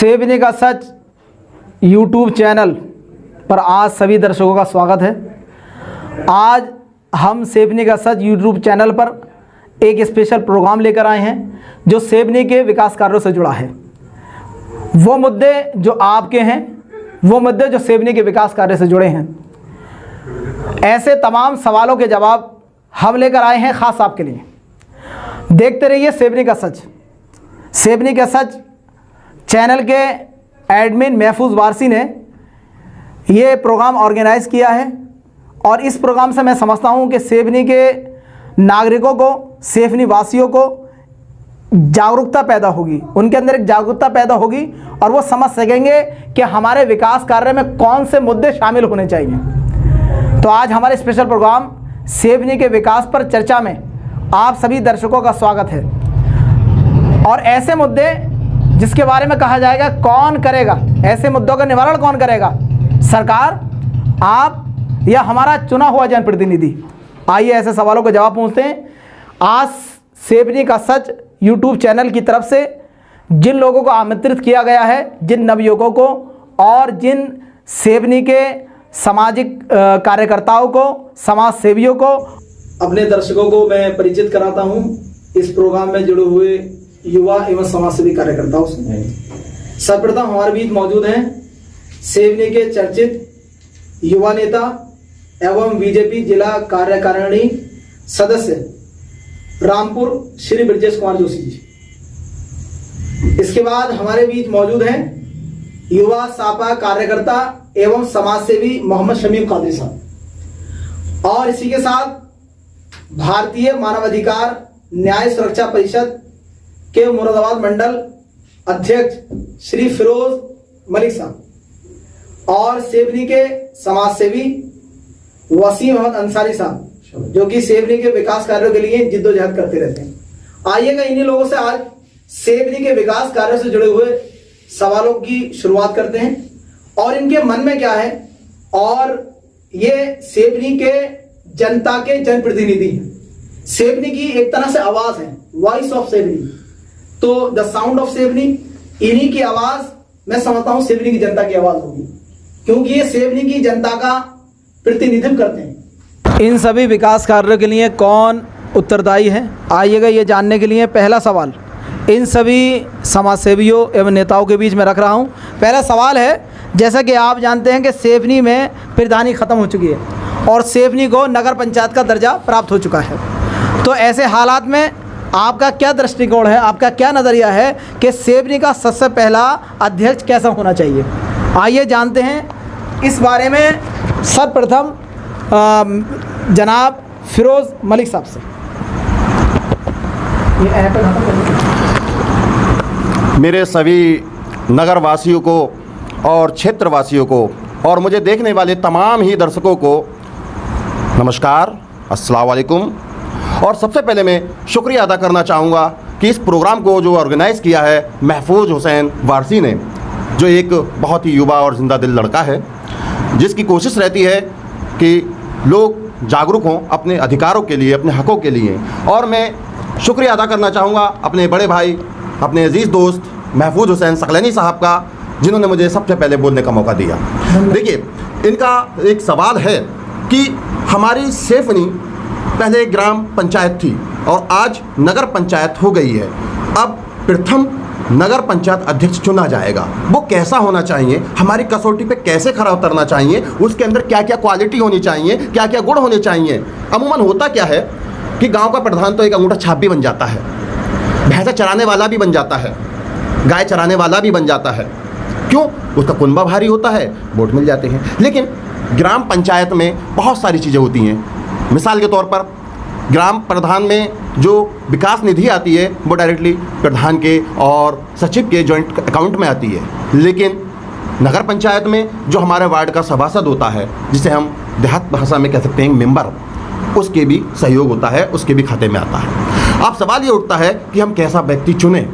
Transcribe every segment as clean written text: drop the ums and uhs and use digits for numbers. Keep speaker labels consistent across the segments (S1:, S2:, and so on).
S1: सेवनी का सच YouTube channel पर आज सभी दर्शकों का स्वागत है। आज हम सेवनी का सच यूट्यूब चैनल पर एक स्पेशल प्रोग्राम लेकर आए हैं जो सेवनी के विकास कार्यों से जुड़ा है। वो मुद्दे जो आपके हैं, वो मुद्दे जो सेवनी के विकास कार्य से जुड़े हैं, ऐसे तमाम सवालों के जवाब हम लेकर आए हैं ख़ास आपके लिए। देखते रहिए सेवनी का सच। सेवनी का सच चैनल के एडमिन महफूज वारसी ने ये प्रोग्राम ऑर्गेनाइज़ किया है और इस प्रोग्राम से मैं समझता हूँ कि सेवनी के नागरिकों को, सेवनी वासियों को जागरूकता पैदा होगी, उनके अंदर एक जागरूकता पैदा होगी और वो समझ सकेंगे कि हमारे विकास कार्य में कौन से मुद्दे शामिल होने चाहिए। तो आज हमारे स्पेशल प्रोग्राम सेवनी के विकास पर चर्चा में आप सभी दर्शकों का स्वागत है। और ऐसे मुद्दे जिसके बारे में कहा जाएगा कौन करेगा, ऐसे मुद्दों का निवारण कौन करेगा, सरकार, आप या हमारा चुना हुआ जनप्रतिनिधि। आइए ऐसे सवालों के जवाब पूछते हैं। आज सेवनी का सच यूट्यूब चैनल की तरफ से जिन लोगों को आमंत्रित किया गया है, जिन नवयुवकों को और जिन सेवनी के सामाजिक कार्यकर्ताओं को, समाज सेवियों को, अपने दर्शकों को मैं परिचित कराता हूं इस प्रोग्राम में जुड़े हुए युवा एवं समाजसेवी कार्यकर्ताओं से। सर्वप्रथम हमारे बीच मौजूद हैं सेवनी के चर्चित युवा नेता एवं बीजेपी जिला कार्यकारिणी सदस्य रामपुर श्री ब्रजेश कुमार जोशी जी। इसके बाद हमारे बीच मौजूद हैं युवा सापा कार्यकर्ता एवं समाजसेवी मोहम्मद शमीम कादरी साहब। और इसी के साथ भारतीय मानवाधिकार न्याय सुरक्षा परिषद के मुरादाबाद मंडल अध्यक्ष श्री फिरोज मलिक साहब और सेवनी के समाजसेवी वसीम अहमद अंसारी साहब, जो कि सेवनी के विकास कार्यों के लिए जिद्दोजहद करते रहते हैं। आइएगा इन्हीं लोगों से आज सेवनी के विकास कार्यों से जुड़े हुए सवालों की शुरुआत करते हैं और इनके मन में क्या है। और ये सेवनी के जनता के जनप्रतिनिधि हैं। सेवनी की एक तरह से आवाज है, वॉइस ऑफ सेवनी। तो द साउंड ऑफ सेवनी, इन्हीं की आवाज मैं समझता हूं सेवनी की जनता की आवाज होगी, क्योंकि ये सेवनी की जनता का प्रतिनिधित्व करते हैं। इन सभी विकास कार्यों के लिए कौन उत्तरदायी है, आइएगा ये जानने के लिए पहला सवाल इन सभी समाजसेवियों एवं नेताओं के बीच में रख रहा हूं। पहला सवाल है, जैसा कि आप जानते हैं कि सेवनी में प्रधानी खत्म हो चुकी है और सेवनी को नगर पंचायत का दर्जा प्राप्त हो चुका है। तो ऐसे हालात में आपका क्या दृष्टिकोण है, आपका क्या नज़रिया है कि सेवनी का सबसे पहला अध्यक्ष कैसा होना चाहिए? आइए जानते हैं इस बारे में सर्वप्रथम जनाब फिरोज मलिक साहब से।
S2: मेरे सभी नगरवासियों को और क्षेत्रवासियों को और मुझे देखने वाले तमाम ही दर्शकों को नमस्कार, अस्सलाम वालेकुम। और सबसे पहले मैं शुक्रिया अदा करना चाहूँगा कि इस प्रोग्राम को जो ऑर्गेनाइज़ किया है महफूज हुसैन वारसी ने, जो एक बहुत ही युवा और ज़िंदा दिल लड़का है, जिसकी कोशिश रहती है कि लोग जागरूक हों अपने अधिकारों के लिए, अपने हकों के लिए। और मैं शुक्रिया अदा करना चाहूँगा अपने बड़े भाई, अपने अजीज़ दोस्त महफूज हुसैन सकलैनी साहब का, जिन्होंने मुझे सबसे पहले बोलने का मौका दिया। देखिए, इनका एक सवाल है कि हमारी सेवनी पहले ग्राम पंचायत थी और आज नगर पंचायत हो गई है। अब प्रथम नगर पंचायत अध्यक्ष चुना जाएगा, वो कैसा होना चाहिए, हमारी कसौटी पे कैसे खरा उतरना चाहिए, उसके अंदर क्या क्या क्वालिटी होनी चाहिए, क्या क्या गुण होने चाहिए। अमूमन होता क्या है कि गांव का प्रधान तो एक अंगूठा छाप भी बन जाता है, भैंसा चराने वाला भी बन जाता है, गाय चराने वाला भी बन जाता है। क्यों? उसका कुनबा भारी होता है, वोट मिल जाते हैं। लेकिन ग्राम पंचायत में बहुत सारी चीज़ें होती हैं। मिसाल के तौर पर ग्राम प्रधान में जो विकास निधि आती है वो डायरेक्टली प्रधान के और सचिव के जॉइंट अकाउंट में आती है। लेकिन नगर पंचायत में जो हमारे वार्ड का सभासद होता है, जिसे हम देहात भाषा में कह सकते हैं मेंबर, उसके भी सहयोग होता है, उसके भी खाते में आता है। अब सवाल ये उठता है कि हम कैसा व्यक्ति चुनें।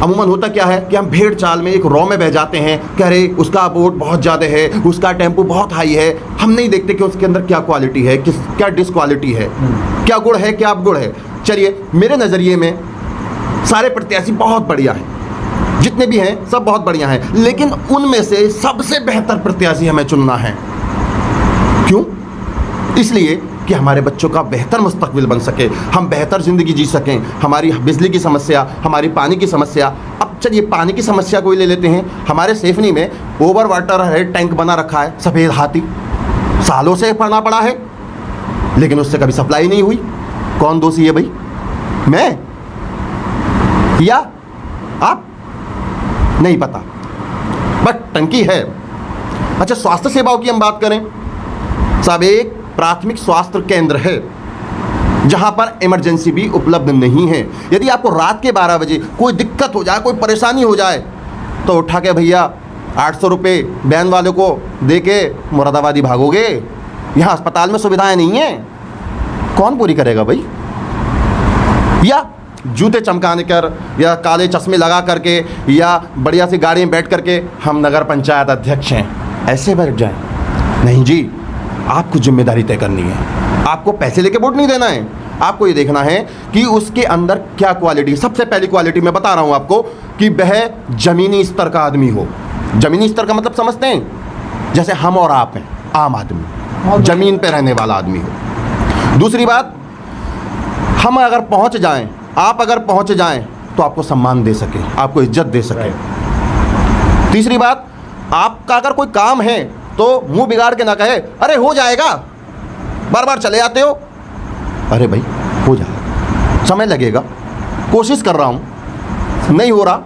S2: अमूमन होता क्या है कि हम भेड़ चाल में एक रॉ में बह जाते हैं कि अरे उसका वोट बहुत ज़्यादा है, उसका टेम्पो बहुत हाई है। हम नहीं देखते कि उसके अंदर क्या क्वालिटी है, क्या डिसक्वालिटी है, क्या गुण है, क्या अवगुण है। चलिए, मेरे नज़रिए में सारे प्रत्याशी बहुत बढ़िया हैं, जितने भी हैं सब बहुत बढ़िया हैं, लेकिन उनमें से सबसे बेहतर प्रत्याशी हमें चुनना है। क्यों? इसलिए कि हमारे बच्चों का बेहतर मुस्तकबिल बन सके, हम बेहतर ज़िंदगी जी सकें। हमारी बिजली की समस्या, हमारी पानी की समस्या, अब चलिए पानी की समस्या को ही ले लेते हैं। हमारे सेफनी में ओवर वाटर हेड टैंक बना रखा है, सफ़ेद हाथी, सालों से पढ़ना पड़ा है, लेकिन उससे कभी सप्लाई नहीं हुई। कौन दोषी है भाई? मैं या आप? नहीं पता, बट टंकी है। अच्छा, स्वास्थ्य सेवाओं की हम बात करें, सब एक प्राथमिक स्वास्थ्य केंद्र है जहां पर इमरजेंसी भी उपलब्ध नहीं है। यदि आपको रात के 12 बजे कोई दिक्कत हो जाए, कोई परेशानी हो जाए, तो उठा के भैया 800 रुपये बैन वाले को दे के मुरादाबादी भागोगे? यहाँ अस्पताल में सुविधाएं नहीं हैं, कौन पूरी करेगा भाई? या जूते चमकाने कर या काले चश्मे लगा करके या बढ़िया सी गाड़ी में बैठ करके हम नगर पंचायत अध्यक्ष हैं, ऐसे बैठ जाएं? नहीं जी, आपको जिम्मेदारी तय करनी है। आपको पैसे लेके वोट नहीं देना है, आपको ये देखना है कि उसके अंदर क्या क्वालिटी। सबसे पहली क्वालिटी मैं बता रहा हूँ आपको कि वह ज़मीनी स्तर का आदमी हो। ज़मीनी स्तर का मतलब समझते हैं? जैसे हम और आप हैं, आम आदमी, ज़मीन पे रहने वाला आदमी हो। दूसरी बात, हम अगर पहुँच जाएं, आप अगर पहुँच जाएं तो आपको सम्मान दे सके, आपको इज्जत दे सके। तीसरी बात, आपका अगर कोई काम है तो मुंह बिगाड़ के ना कहे अरे हो जाएगा, बार बार चले आते हो। अरे भाई हो जाएगा, समय लगेगा, कोशिश कर रहा हूँ, नहीं हो रहा,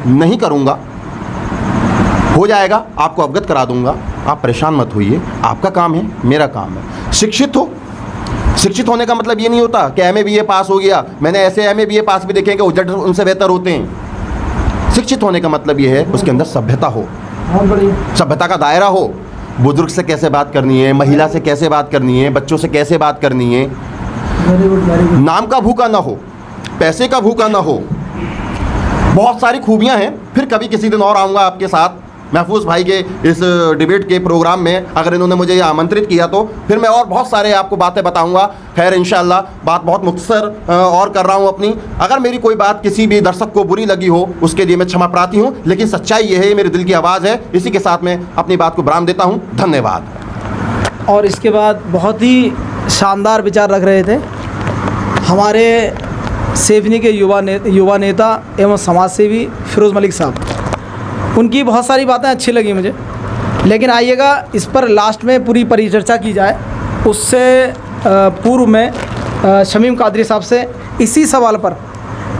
S2: नहीं करूँगा, हो जाएगा, आपको अवगत करा दूँगा, आप परेशान मत होइए, आपका काम है, मेरा काम है। शिक्षित हो, शिक्षित होने का मतलब ये नहीं होता कि एमए बीए पास हो गया। मैंने ऐसे एमए बीए पास भी देखे कि उजट उनसे बेहतर होते हैं। शिक्षित होने का मतलब ये है उसके अंदर सभ्यता हो, सभ्यता का दायरा हो। बुजुर्ग से कैसे बात करनी है, महिला से कैसे बात करनी है, बच्चों से कैसे बात करनी है। नाम का भूखा ना हो, पैसे का भूखा ना हो। बहुत सारी खूबियां हैं। फिर कभी किसी दिन और आऊँगा आपके साथ महफूज भाई के इस डिबेट के प्रोग्राम में, अगर इन्होंने मुझे ये आमंत्रित किया तो फिर मैं और बहुत सारे आपको बातें बताऊंगा। खैर इंशाल्लाह बात बहुत मुख्तसर और कर रहा हूँ अपनी। अगर मेरी कोई बात किसी भी दर्शक को बुरी लगी हो उसके लिए मैं क्षमा प्रार्थी हूँ, लेकिन सच्चाई ये है, ये मेरे दिल की आवाज़ है। इसी के साथ मैं अपनी बात को विराम देता हूँ। धन्यवाद।
S1: और इसके बाद बहुत ही शानदार विचार रख रहे थे हमारे सेवनी के युवा नेता एवं समाजसेवी फिरोज़ मलिक साहब। उनकी बहुत सारी बातें अच्छी लगी मुझे, लेकिन आइएगा इस पर लास्ट में पूरी परिचर्चा की जाए। उससे पूर्व में शमीम कादरी साहब से इसी सवाल पर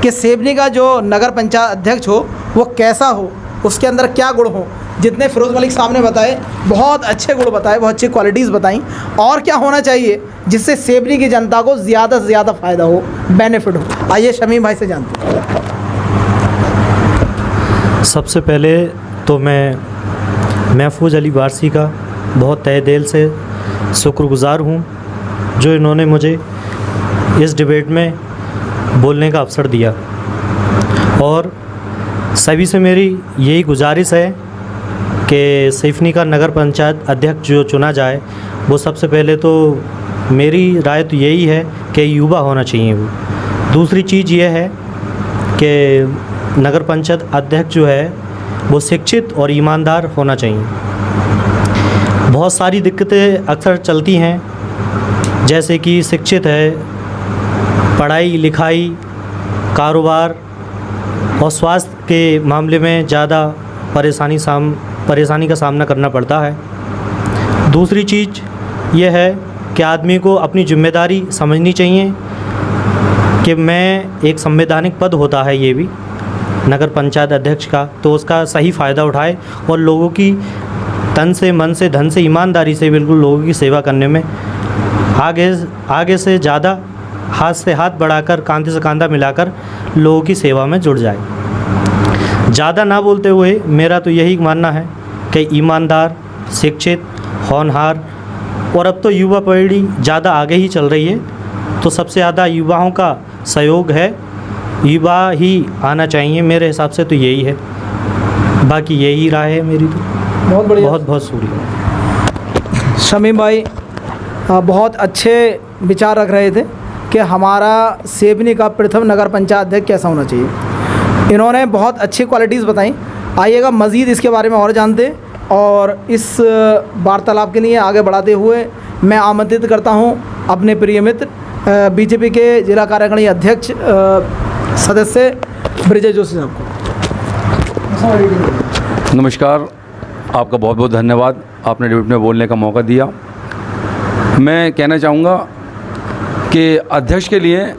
S1: कि सेवनी का जो नगर पंचायत अध्यक्ष हो वो कैसा हो, उसके अंदर क्या गुण हो। जितने फिरोज़ मलिक साहब ने बताए बहुत अच्छे गुण बताए, बहुत अच्छी क्वालिटीज़ बताई, और क्या होना चाहिए जिससे सेवनी की जनता को ज़्यादा से ज़्यादा फ़ायदा हो, बेनिफिट हो। आइए शमीम भाई से जानते हैं।
S3: सबसे पहले तो मैं महफूज अली वारसी का बहुत तहे दिल से शुक्रगुज़ार हूँ जो इन्होंने मुझे इस डिबेट में बोलने का अवसर दिया। और सभी से मेरी यही गुजारिश है कि सेफनी का नगर पंचायत अध्यक्ष जो चुना जाए वो सबसे पहले तो मेरी राय तो यही है कि युवा होना चाहिए वो। दूसरी चीज़ ये है कि नगर पंचायत अध्यक्ष जो है वो शिक्षित और ईमानदार होना चाहिए। बहुत सारी दिक्कतें अक्सर चलती हैं, जैसे कि शिक्षित है, पढ़ाई लिखाई, कारोबार और स्वास्थ्य के मामले में ज़्यादा परेशानी का सामना करना पड़ता है। दूसरी चीज़ यह है कि आदमी को अपनी जिम्मेदारी समझनी चाहिए कि मैं एक संवैधानिक पद होता है ये भी नगर पंचायत अध्यक्ष का, तो उसका सही फ़ायदा उठाए और लोगों की तन से मन से धन से ईमानदारी से बिल्कुल लोगों की सेवा करने में आगे से ज़्यादा हाथ से हाथ बढ़ाकर कांधे से कांधा मिलाकर लोगों की सेवा में जुड़ जाए। ज़्यादा ना बोलते हुए मेरा तो यही मानना है कि ईमानदार, शिक्षित, होनहार, और अब तो युवा पीढ़ी ज़्यादा आगे ही चल रही है, तो सबसे ज़्यादा युवाओं का सहयोग है, युवा ही आना चाहिए। मेरे हिसाब से तो यही है, बाकी यही राय है मेरी। तो
S1: बहुत बढ़िया,
S3: बहुत शुक्रिया।
S1: शमीम भाई बहुत अच्छे विचार रख रहे थे कि हमारा सेवनी का प्रथम नगर पंचायत अध्यक्ष कैसा होना चाहिए। इन्होंने बहुत अच्छी क्वालिटीज़ बताई। आइएगा मज़ीद इसके बारे में और जानते हैं, और इस वार्तालाप के लिए आगे बढ़ाते हुए मैं आमंत्रित करता हूं अपने प्रिय मित्र बीजेपी के जिला कार्यकारिणी अध्यक्ष सदस्य ब्रिजेश जोशी साहब को।
S4: नमस्कार, आपका बहुत बहुत धन्यवाद, आपने डिबेट में बोलने का मौका दिया। मैं कहना चाहूँगा कि अध्यक्ष के लिए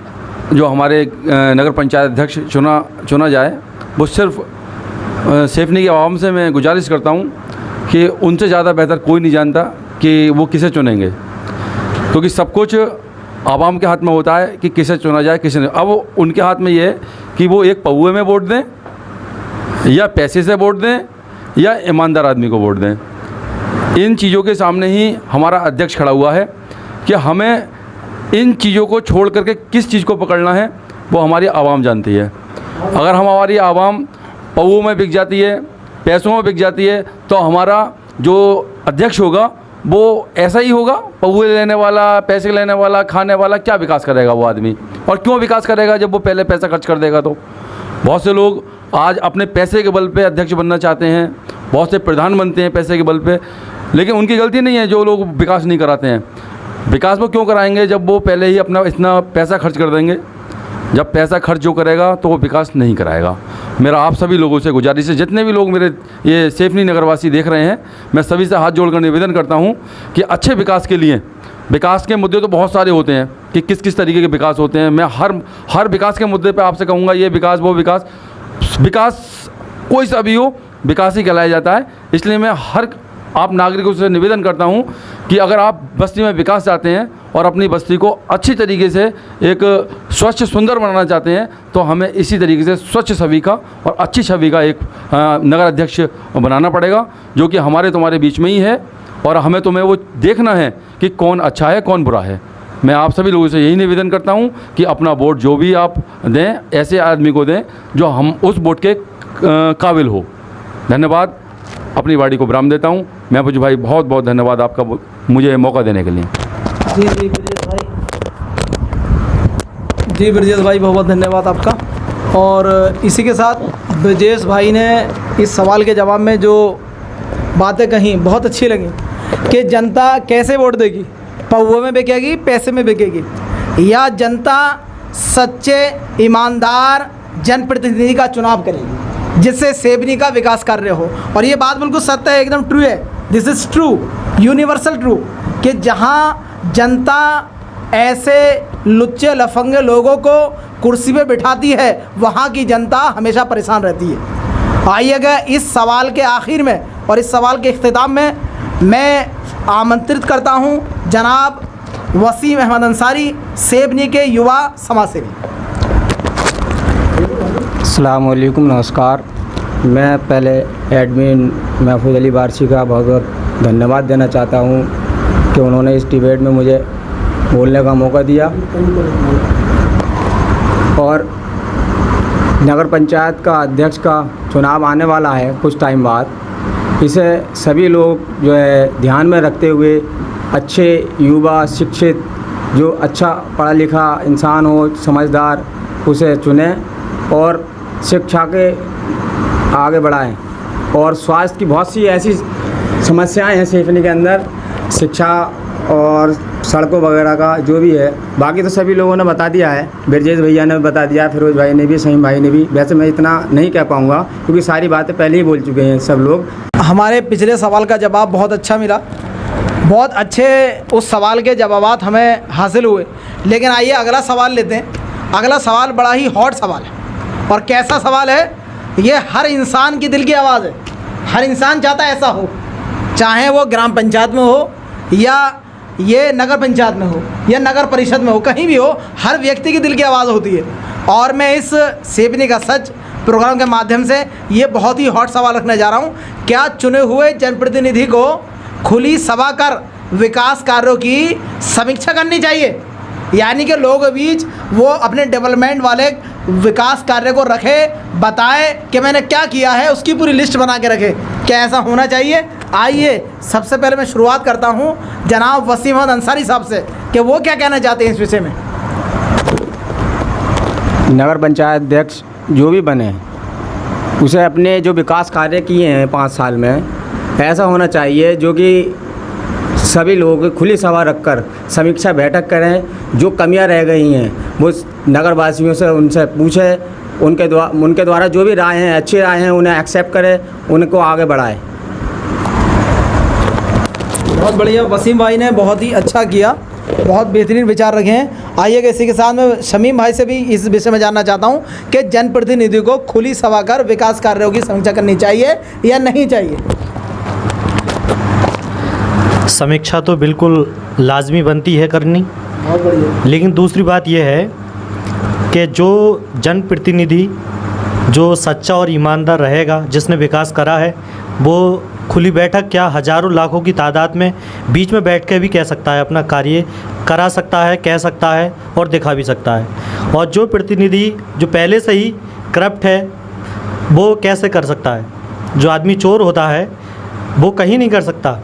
S4: जो हमारे नगर पंचायत अध्यक्ष चुना जाए, वो सिर्फ सेफनी की आवाम से मैं गुजारिश करता हूँ कि उनसे ज़्यादा बेहतर कोई नहीं जानता कि वो किसे चुनेंगे, क्योंकि सब कुछ आवाम के हाथ में होता है कि किसे चुना जाए किसे नहीं। अब उनके हाथ में ये है कि वो एक पौए में वोट दें, या पैसे से वोट दें, या ईमानदार आदमी को वोट दें। इन चीज़ों के सामने ही हमारा अध्यक्ष खड़ा हुआ है कि हमें इन चीज़ों को छोड़ करके किस चीज़ को पकड़ना है, वो हमारी आवाम जानती है। अगर हमारी आवाम पौओं में बिक जाती है, पैसों में बिक जाती है, तो हमारा जो अध्यक्ष होगा वो ऐसा ही होगा, पौए लेने वाला, पैसे लेने वाला, खाने वाला। क्या विकास करेगा वो आदमी, और क्यों विकास करेगा जब वो पहले पैसा खर्च कर देगा? तो बहुत से लोग आज अपने पैसे के बल पे अध्यक्ष बनना चाहते हैं, बहुत से प्रधान बनते हैं पैसे के बल पे, लेकिन उनकी गलती नहीं है जो लोग विकास नहीं कराते हैं। विकास वो क्यों कराएंगे जब वो पहले ही अपना इतना पैसा खर्च कर देंगे? जब पैसा खर्च जो करेगा तो वो विकास नहीं कराएगा। मेरा आप सभी लोगों से गुजारिश है, जितने भी लोग मेरे ये सेफनी नगरवासी देख रहे हैं, मैं सभी से हाथ जोड़कर निवेदन करता हूं कि अच्छे विकास के लिए, विकास के मुद्दे तो बहुत सारे होते हैं कि किस किस तरीके के विकास होते हैं। मैं हर विकास के मुद्दे पे आपसे कहूँगा ये विकास वो विकास, विकास कोई सा भी हो, विकास ही कहलाया जाता है। इसलिए मैं हर आप नागरिकों से निवेदन करता हूं कि अगर आप बस्ती में विकास चाहते हैं और अपनी बस्ती को अच्छी तरीके से एक स्वच्छ सुंदर बनाना चाहते हैं, तो हमें इसी तरीके से स्वच्छ छवि का और अच्छी छवि का एक नगर अध्यक्ष बनाना पड़ेगा, जो कि हमारे तुम्हारे बीच में ही है, और हमें तुम्हें वो देखना है कि कौन अच्छा है कौन बुरा है। मैं आप सभी लोगों से यही निवेदन करता हूं कि अपना वोट जो भी आप दें, ऐसे आदमी को दें जो हम उस वोट के काबिल हो। धन्यवाद, अपनी वाड़ी को विराम देता हूं। महफूज भाई, बहुत बहुत धन्यवाद आपका मुझे मौका देने के लिए।
S1: जी ब्रजेश भाई, जी ब्रजेश भाई, बहुत बहुत धन्यवाद आपका। और इसी के साथ ब्रजेश भाई ने इस सवाल के जवाब में जो बातें कहीं बहुत अच्छी लगी कि जनता कैसे वोट देगी, पौवे में बिकेगी, पैसे में बिकेगी, या जनता सच्चे ईमानदार जनप्रतिनिधि का चुनाव करेगी जिससे सेवनी का विकास कार्य हो। और ये बात बिल्कुल सत्य है, एकदम ट्रू है, this is true, universal true, कि जहाँ जनता ऐसे लुच्चे लफंगे लोगों को कुर्सी पे बिठाती है, वहाँ की जनता हमेशा परेशान रहती है। आइएगा इस सवाल के आखिर में और इस सवाल के इख्तिताम में मैं आमंत्रित करता हूँ जनाब वसीम अहमद अंसारी, सेवनी के युवा समाज सेवी।
S5: अस्सलाम वालेकुम, नमस्कार। मैं पहले एडमिन महफूज अली वारसी का बहुत बहुत धन्यवाद देना चाहता हूँ कि उन्होंने इस डिबेट में मुझे बोलने का मौका दिया। और नगर पंचायत का अध्यक्ष का चुनाव आने वाला है कुछ टाइम बाद, इसे सभी लोग जो है ध्यान में रखते हुए अच्छे युवा शिक्षित जो अच्छा पढ़ा लिखा इंसान हो, समझदार, उसे चुनें और शिक्षा के आगे बढ़ाएं। और स्वास्थ्य की बहुत सी ऐसी समस्याएं हैं सेफनी के अंदर, शिक्षा और सड़कों वगैरह का जो भी है, बाकी तो सभी लोगों ने बता दिया है, ब्रजेश भैया ने बता दिया, फिरोज भाई ने भी, सहीम भाई ने भी। वैसे मैं इतना नहीं कह पाऊँगा क्योंकि सारी बातें पहले ही बोल चुके हैं सब लोग।
S1: हमारे पिछले सवाल का जवाब बहुत अच्छा मिला, बहुत अच्छे उस सवाल के जवाबात हमें हासिल हुए। लेकिन आइए अगला सवाल लेते हैं। अगला सवाल बड़ा ही हॉट सवाल है, और कैसा सवाल है, ये हर इंसान की दिल की आवाज़ है। हर इंसान चाहता है ऐसा हो, चाहे वो ग्राम पंचायत में हो या ये नगर पंचायत में हो या नगर परिषद में हो, कहीं भी हो, हर व्यक्ति की दिल की आवाज़ होती है। और मैं इस सेवनी का सच प्रोग्राम के माध्यम से ये बहुत ही हॉट सवाल रखने जा रहा हूँ, क्या चुने हुए जनप्रतिनिधि को खुली सभा कर विकास कार्यों की समीक्षा करनी चाहिए? यानी कि लोगों के बीच वो अपने डेवलपमेंट वाले विकास कार्य को रखे, बताए कि मैंने क्या किया है, उसकी पूरी लिस्ट बना के रखे। क्या ऐसा होना चाहिए? आइए सबसे पहले मैं शुरुआत करता हूं जनाब वसीम अहमद अंसारी साहब से कि वो क्या कहना चाहते हैं इस विषय में।
S5: नगर पंचायत अध्यक्ष जो भी बने, उसे अपने जो विकास कार्य किए हैं 5 साल में, ऐसा होना चाहिए जो कि सभी लोग खुली सभा रखकर समीक्षा बैठक करें। जो कमियां रह गई हैं वो नगरवासियों से उनसे पूछें, उनके द्वारा जो भी राय हैं, अच्छी राय हैं, उन्हें एक्सेप्ट करें, उनको आगे बढ़ाएं।
S1: बहुत बढ़िया, वसीम भाई ने बहुत ही अच्छा किया, बहुत बेहतरीन विचार रखे हैं। आइएगा इसी के साथ में शमीम भाई से भी इस विषय में जानना चाहता हूं कि जनप्रतिनिधि को खुली सभा कर विकास कार्यों की समीक्षा करनी चाहिए या नहीं चाहिए?
S3: समीक्षा तो बिल्कुल लाजमी बनती है करनी,
S1: बहुत बढ़िया।
S3: लेकिन दूसरी बात यह है कि जो जनप्रतिनिधि जो सच्चा और ईमानदार रहेगा, जिसने विकास करा है, वो खुली बैठक क्या हज़ारों लाखों की तादाद में बीच में बैठ के भी कह सकता है, अपना कार्य करा सकता है, कह सकता है और दिखा भी सकता है। और जो प्रतिनिधि जो पहले से ही करप्ट है वो कैसे कर सकता है? जो आदमी चोर होता है वो कहीं नहीं कर सकता,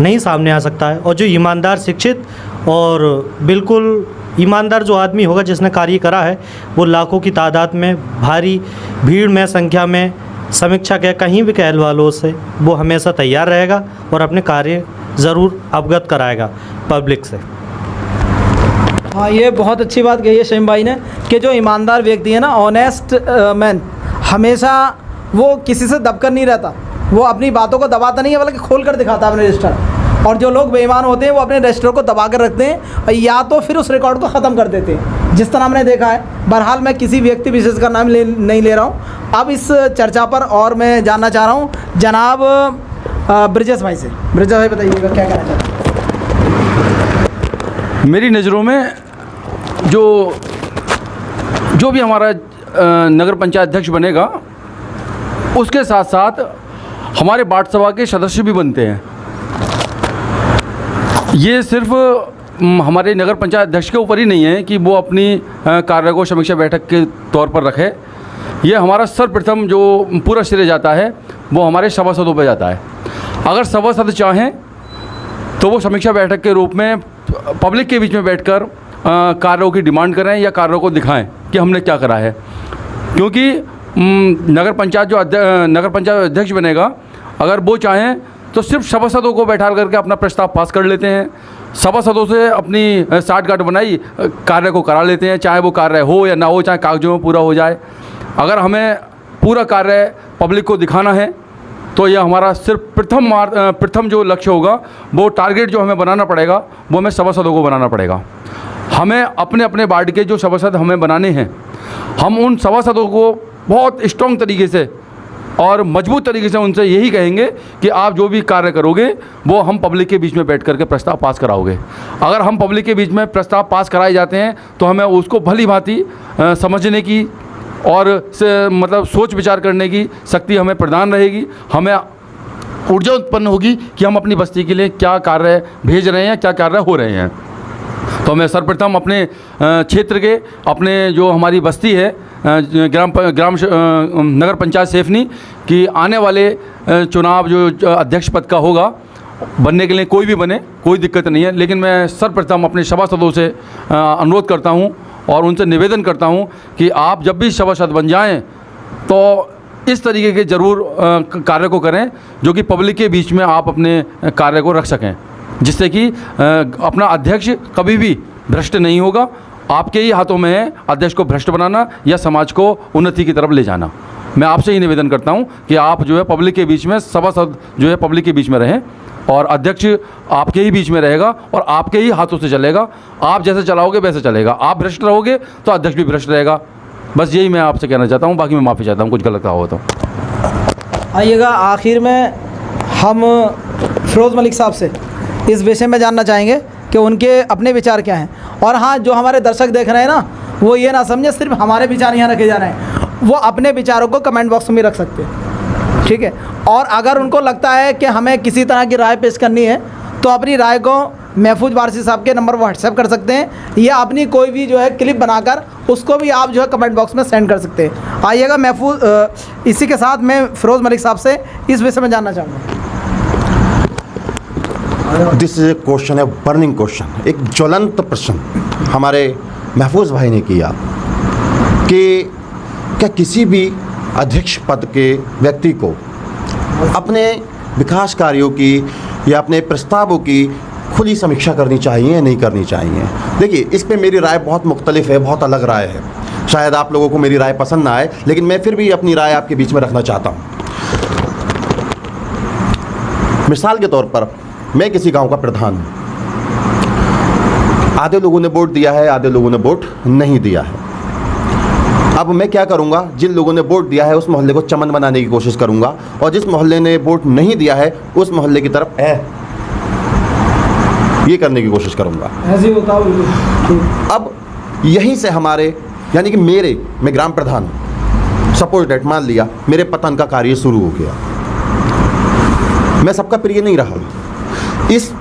S3: नहीं सामने आ सकता है। और जो ईमानदार, शिक्षित और बिल्कुल ईमानदार जो आदमी होगा जिसने कार्य करा है, वो लाखों की तादाद में भारी भीड़ में, संख्या में समीक्षा के कहीं भी कहलवा लो से, वो हमेशा तैयार रहेगा और अपने कार्य ज़रूर अवगत कराएगा पब्लिक से।
S1: हाँ, ये बहुत अच्छी बात कही है शमीम भाई ने कि जो ईमानदार व्यक्ति है ना, ऑनेस्ट मैन, हमेशा वो किसी से दबकर नहीं रहता, वो अपनी बातों को दबाता नहीं है बल्कि खोल कर दिखाता है अपने रजिस्टर। और जो लोग बेईमान होते हैं वो अपने रजिस्टर को दबा कर रखते हैं या तो फिर उस रिकॉर्ड को ख़त्म कर देते हैं, जिस तरह हमने देखा है। बहरहाल मैं किसी व्यक्ति विशेष का नाम नहीं ले रहा हूँ। अब इस चर्चा पर और मैं जानना चाह रहा हूँ जनाब ब्रिजेश भाई से। ब्रिजेश भाई बताइएगा क्या कहना चाहते हैं?
S4: मेरी नज़रों में जो भी हमारा नगर पंचायत अध्यक्ष बनेगा, उसके साथ साथ हमारे वार्ड सभा के सदस्य भी बनते हैं। ये सिर्फ हमारे नगर पंचायत अध्यक्ष के ऊपर ही नहीं है कि वो अपनी कार्य को समीक्षा बैठक के तौर पर रखे। ये हमारा सर्वप्रथम जो पूरा श्रेय जाता है वो हमारे सभासदों पर जाता है। अगर सभासद चाहें तो वो समीक्षा बैठक के रूप में पब्लिक के बीच में बैठकर कार्यों की डिमांड करें या कार्यों को दिखाएं कि हमने क्या करा है। क्योंकि नगर पंचायत अध्यक्ष बनेगा, अगर वो चाहें तो सिर्फ सभासदों को बैठा करके अपना प्रस्ताव पास कर लेते हैं, सभासदों से अपनी साठगांठ बनाई, कार्य को करा लेते हैं, चाहे वो कार्य हो या ना हो, चाहे कागजों में पूरा हो जाए। अगर हमें पूरा कार्य पब्लिक को दिखाना है तो यह हमारा सिर्फ प्रथम जो लक्ष्य होगा, वो टारगेट जो हमें बनाना पड़ेगा, वो हमें सभासदों को बनाना पड़ेगा। हमें अपने अपने वार्ड के जो सभासद हमें बनाने हैं, हम उन सभासदों को बहुत स्ट्रॉन्ग तरीके से और मजबूत तरीके से उनसे यही कहेंगे कि आप जो भी कार्य करोगे वो हम पब्लिक के बीच में बैठ करके प्रस्ताव पास कराओगे। अगर हम पब्लिक के बीच में प्रस्ताव पास कराए जाते हैं तो हमें उसको भली भांति समझने की और मतलब सोच विचार करने की शक्ति हमें प्रदान रहेगी। हमें ऊर्जा उत्पन्न होगी कि हम अपनी बस्ती के लिए क्या कार्य भेज रहे हैं, क्या कार्य हो रहे हैं। तो मैं सर्वप्रथम अपने क्षेत्र के, अपने जो हमारी बस्ती है नगर पंचायत सेफनी की, आने वाले चुनाव जो अध्यक्ष पद का होगा, बनने के लिए कोई भी बने, कोई दिक्कत नहीं है। लेकिन मैं सर्वप्रथम अपने सभासदों से अनुरोध करता हूं और उनसे निवेदन करता हूं कि आप जब भी सभासद बन जाएं तो इस तरीके के ज़रूर कार्य को करें जो कि पब्लिक के बीच में आप अपने कार्य को रख सकें, जिससे कि अपना अध्यक्ष कभी भी भ्रष्ट नहीं होगा। आपके ही हाथों में है अध्यक्ष को भ्रष्ट बनाना या समाज को उन्नति की तरफ ले जाना। मैं आपसे ही निवेदन करता हूं कि आप जो है पब्लिक के बीच में, सभासद जो है पब्लिक के बीच में रहें और अध्यक्ष आपके ही बीच में रहेगा और आपके ही हाथों से चलेगा। आप जैसे चलाओगे वैसे चलेगा। आप भ्रष्ट रहोगे तो अध्यक्ष भी भ्रष्ट रहेगा। बस यही मैं आपसे कहना चाहता हूं, बाकी मैं माफ़ी चाहता हूं कुछ गलत कहा हो तो।
S1: आइएगा आखिर में हम फिरोज़ मलिक साहब से इस विषय में जानना चाहेंगे कि उनके अपने विचार क्या हैं। और हाँ, जो हमारे दर्शक देख रहे हैं ना, वो ये ना समझे सिर्फ हमारे विचार यहाँ रखे जा रहे हैं, वो अपने विचारों को कमेंट बॉक्स में रख सकते हैं, ठीक है। और अगर उनको लगता है कि हमें किसी तरह की राय पेश करनी है तो अपनी राय को महफूज वारसी साहब के नंबर व्हाट्सएप कर सकते हैं या अपनी कोई भी जो है क्लिप बनाकर उसको भी आप जो है कमेंट बॉक्स में सेंड कर सकते हैं। आइएगा महफूज, इसी के साथ मैं फिरोज़ मलिक साहब से इस विषय में जानना चाहूँगा।
S2: दिस इज ए क्वेश्चन, है बर्निंग क्वेश्चन, एक ज्वलंत प्रश्न हमारे महफूज भाई ने किया कि क्या किसी भी अध्यक्ष पद के व्यक्ति को अपने विकास कार्यों की या अपने प्रस्तावों की खुली समीक्षा करनी चाहिए या नहीं करनी चाहिए। देखिए, इस पे मेरी राय बहुत मुख्तलिफ है, बहुत अलग राय है। शायद आप लोगों को मेरी राय पसंद ना आए, लेकिन मैं फिर भी अपनी राय आपके बीच में रखना चाहता हूँ। मिसाल के तौर पर मैं किसी गांव का प्रधान हूँ, आधे लोगों ने वोट दिया है, आधे लोगों ने वोट नहीं दिया है। अब मैं क्या करूंगा, जिन लोगों ने वोट दिया है उस मोहल्ले को चमन बनाने की कोशिश करूंगा, और जिस मोहल्ले ने वोट नहीं दिया है उस मोहल्ले की तरफ ये करने की कोशिश करूंगा।
S1: ऐसे ही होता
S2: अब यहीं से हमारे, यानी कि मैं ग्राम प्रधान, सपोज डेट मान लिया मेरे पतन का कार्य शुरू हो गया। मैं सबका प्रिय नहीं रहा। इस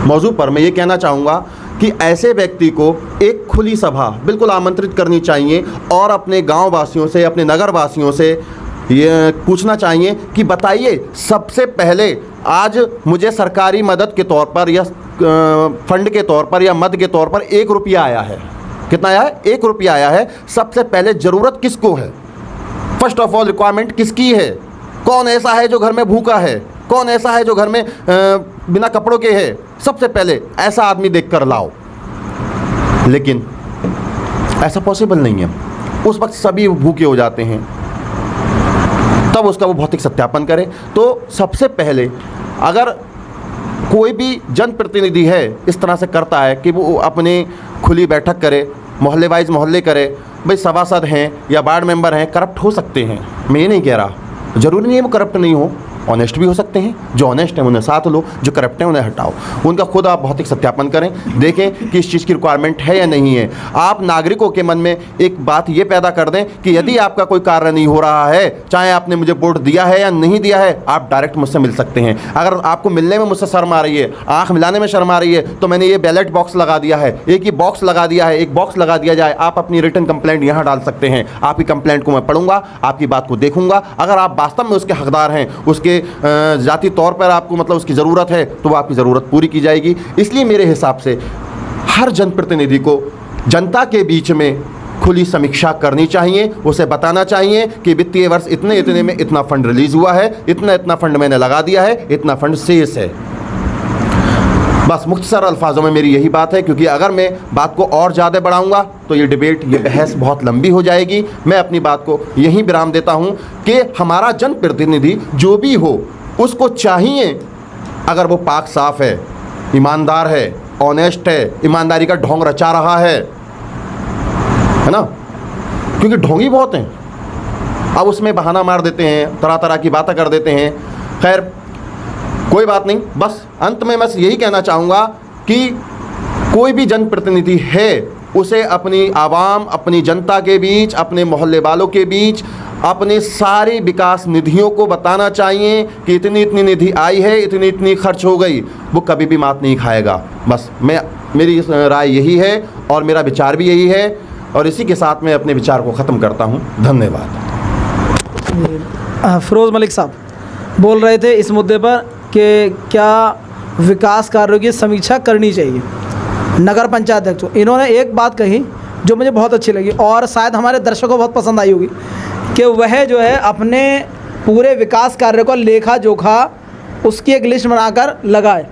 S2: मौजू पर मैं ये कहना चाहूँगा कि ऐसे व्यक्ति को एक खुली सभा बिल्कुल आमंत्रित करनी चाहिए और अपने गांव वासियों से, अपने नगर वासियों से ये पूछना चाहिए कि बताइए, सबसे पहले आज मुझे सरकारी मदद के तौर पर या फंड के तौर पर या मद के तौर पर 1 रुपया आया है। कितना आया है? 1 रुपया आया है। सबसे पहले ज़रूरत किसको है? फर्स्ट ऑफ ऑल रिक्वायरमेंट किसकी है? कौन ऐसा है जो घर में भूखा है? कौन ऐसा है जो घर में बिना कपड़ों के है? सबसे पहले ऐसा आदमी देख कर लाओ। लेकिन ऐसा पॉसिबल नहीं है। उस वक्त सभी भूखे हो जाते हैं, तब उसका वो भौतिक सत्यापन करे। तो सबसे पहले अगर कोई भी जनप्रतिनिधि है इस तरह से करता है कि वो अपनी खुली बैठक करे, मोहल्ले वाइज मोहल्ले करे, भाई सभासद हैं या वार्ड मेंबर हैं, करप्ट हो सकते हैं, मैं ये नहीं कह रहा, ज़रूरी नहीं है वो करप्ट नहीं हो, ऑनेस्ट भी हो सकते हैं। जो ऑनेस्ट हैं उन्हें साथ लो, जो करप्ट हैं उन्हें हटाओ। उनका खुद आप भौतिक सत्यापन करें, देखें कि इस चीज़ की रिक्वायरमेंट है या नहीं है। आप नागरिकों के मन में एक बात ये पैदा कर दें कि यदि आपका कोई कार्य नहीं हो रहा है, चाहे आपने मुझे वोट दिया है या नहीं दिया है, आप डायरेक्ट मुझसे मिल सकते हैं। अगर आपको मिलने में मुझसे शर्म आ रही है, आँख मिलाने में शर्म आ रही है, तो मैंने ये बैलेट बॉक्स लगा दिया है, एक ही बॉक्स लगा दिया है, एक बॉक्स लगा दिया जाए, आप अपनी रिटर्न कंप्लेंट यहाँ डाल सकते हैं। आपकी कंप्लेंट को मैं पढ़ूंगा, आपकी बात को देखूंगा। अगर आप वास्तव में उसके हकदार हैं, उसके जाती तौर पर आपको मतलब उसकी ज़रूरत है, तो वो आपकी ज़रूरत पूरी की जाएगी। इसलिए मेरे हिसाब से हर जनप्रतिनिधि को जनता के बीच में खुली समीक्षा करनी चाहिए। उसे बताना चाहिए कि वित्तीय वर्ष इतने इतने में इतना फंड रिलीज़ हुआ है, इतना इतना फंड मैंने लगा दिया है, इतना फंड शेष है। बस मुख्तसर अल्फाजों में मेरी यही बात है, क्योंकि अगर मैं बात को और ज़्यादा बढ़ाऊंगा तो ये डिबेट, ये बहस बहुत लंबी हो जाएगी। मैं अपनी बात को यहीं विराम देता हूं कि हमारा जनप्रतिनिधि जो भी हो, उसको चाहिए, अगर वो पाक साफ़ है, ईमानदार है, ऑनेस्ट है, ईमानदारी का ढोंग रचा रहा है ना, क्योंकि ढोंगी बहुत हैं। अब उसमें बहाना मार देते हैं, तरह तरह की बातें कर देते हैं। खैर कोई बात नहीं। बस अंत में बस यही कहना चाहूँगा कि कोई भी जनप्रतिनिधि है, उसे अपनी आवाम, अपनी जनता के बीच, अपने मोहल्ले वालों के बीच अपने सारी विकास निधियों को बताना चाहिए कि इतनी इतनी निधि आई है, इतनी इतनी खर्च हो गई। वो कभी भी मात नहीं खाएगा। बस मेरी राय यही है और मेरा विचार भी यही है, और इसी के साथ मैं अपने विचार को ख़त्म करता हूँ। धन्यवाद।
S1: फिरोज़ मलिक साहब बोल रहे थे इस मुद्दे पर कि क्या विकास कार्यों की समीक्षा करनी चाहिए नगर पंचायत अध्यक्षों। इन्होंने एक बात कही जो मुझे बहुत अच्छी लगी और शायद हमारे दर्शकों को बहुत पसंद आई होगी, कि वह जो है अपने पूरे विकास कार्य को लेखा जोखा उसकी एक लिस्ट बनाकर लगाए,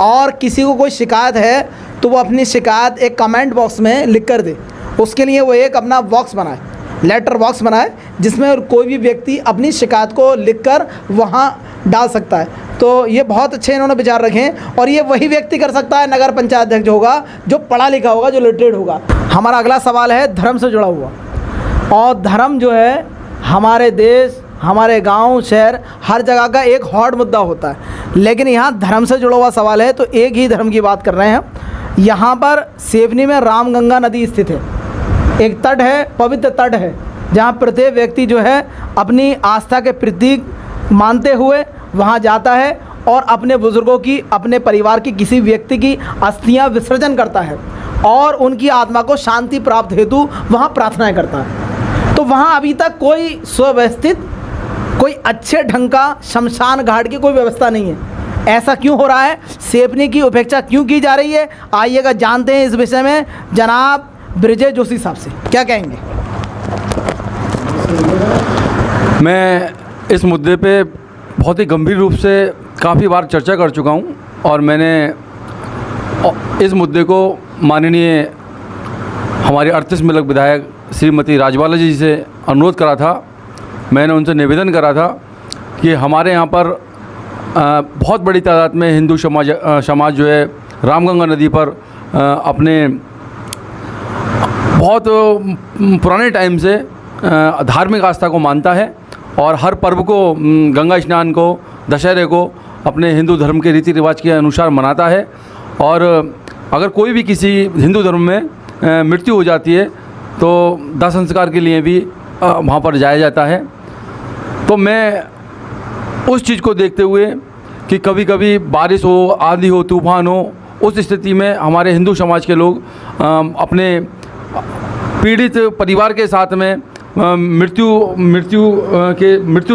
S1: और किसी को कोई शिकायत है तो वो अपनी शिकायत एक कमेंट बॉक्स में लिख कर दे। उसके लिए वो एक अपना बॉक्स बनाए, लेटर बॉक्स बनाए, जिसमें कोई भी व्यक्ति अपनी शिकायत को लिखकर वहाँ डाल सकता है। तो ये बहुत अच्छे इन्होंने विचार रखे हैं, और ये वही व्यक्ति कर सकता है नगर पंचायत अध्यक्ष होगा जो पढ़ा लिखा होगा, जो लिटरेट होगा। हमारा अगला सवाल है धर्म से जुड़ा हुआ, और धर्म जो है हमारे देश, हमारे गांव, शहर, हर जगह का एक हॉट मुद्दा होता है, लेकिन यहाँ धर्म से जुड़ा हुआ सवाल है तो एक ही धर्म की बात कर रहे हैं। यहाँ पर सेवनी में रामगंगा नदी स्थित है, एक तट है, पवित्र तट है, जहाँ प्रत्येक व्यक्ति जो है अपनी आस्था के प्रतीक मानते हुए वहाँ जाता है और अपने बुज़ुर्गों की, अपने परिवार की किसी व्यक्ति की अस्थियाँ विसर्जन करता है और उनकी आत्मा को शांति प्राप्त हेतु वहाँ प्रार्थनाएं करता है। तो वहाँ अभी तक कोई सुव्यवस्थित, कोई अच्छे ढंग का शमशान घाट की कोई व्यवस्था नहीं है। ऐसा क्यों हो रहा है? सेवनी की उपेक्षा क्यों की जा रही है? आइएगा जानते हैं इस विषय में जनाब ब्रिजेश जोशी साहब से। क्या कहेंगे?
S4: मैं इस मुद्दे पे बहुत ही गंभीर रूप से काफ़ी बार चर्चा कर चुका हूँ और मैंने इस मुद्दे को माननीय हमारी 38 मिलक विधायक श्रीमती राजबाला जी से अनुरोध करा था। मैंने उनसे निवेदन करा था कि हमारे यहाँ पर बहुत बड़ी तादाद में हिंदू समाज जो है रामगंगा नदी पर अपने बहुत पुराने टाइम से धार्मिक आस्था को मानता है और हर पर्व को, गंगा स्नान को, दशहरे को अपने हिंदू धर्म के रीति रिवाज के अनुसार मनाता है। और अगर कोई भी किसी हिंदू धर्म में मृत्यु हो जाती है तो दाह संस्कार के लिए भी वहाँ पर जाया जाता है। तो मैं उस चीज़ को देखते हुए कि कभी कभी बारिश हो, आंधी हो, तूफान हो, उस स्थिति में हमारे हिंदू समाज के लोग अपने पीड़ित परिवार के साथ में मृत्यु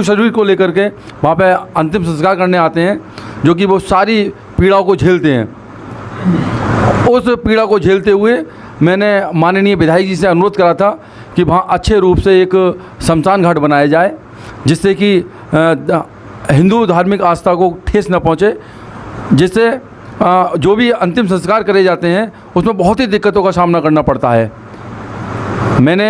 S4: शरीर को लेकर के वहाँ पे अंतिम संस्कार करने आते हैं, जो कि वो सारी पीड़ाओं को झेलते हैं। उस पीड़ा को झेलते हुए मैंने माननीय विधायक जी से अनुरोध करा था कि वहाँ अच्छे रूप से एक शमशान घाट बनाया जाए, जिससे कि हिंदू धार्मिक आस्था को ठेस न पहुँचे, जिससे जो भी अंतिम संस्कार करे जाते हैं उसमें बहुत ही दिक्कतों का सामना करना पड़ता है। मैंने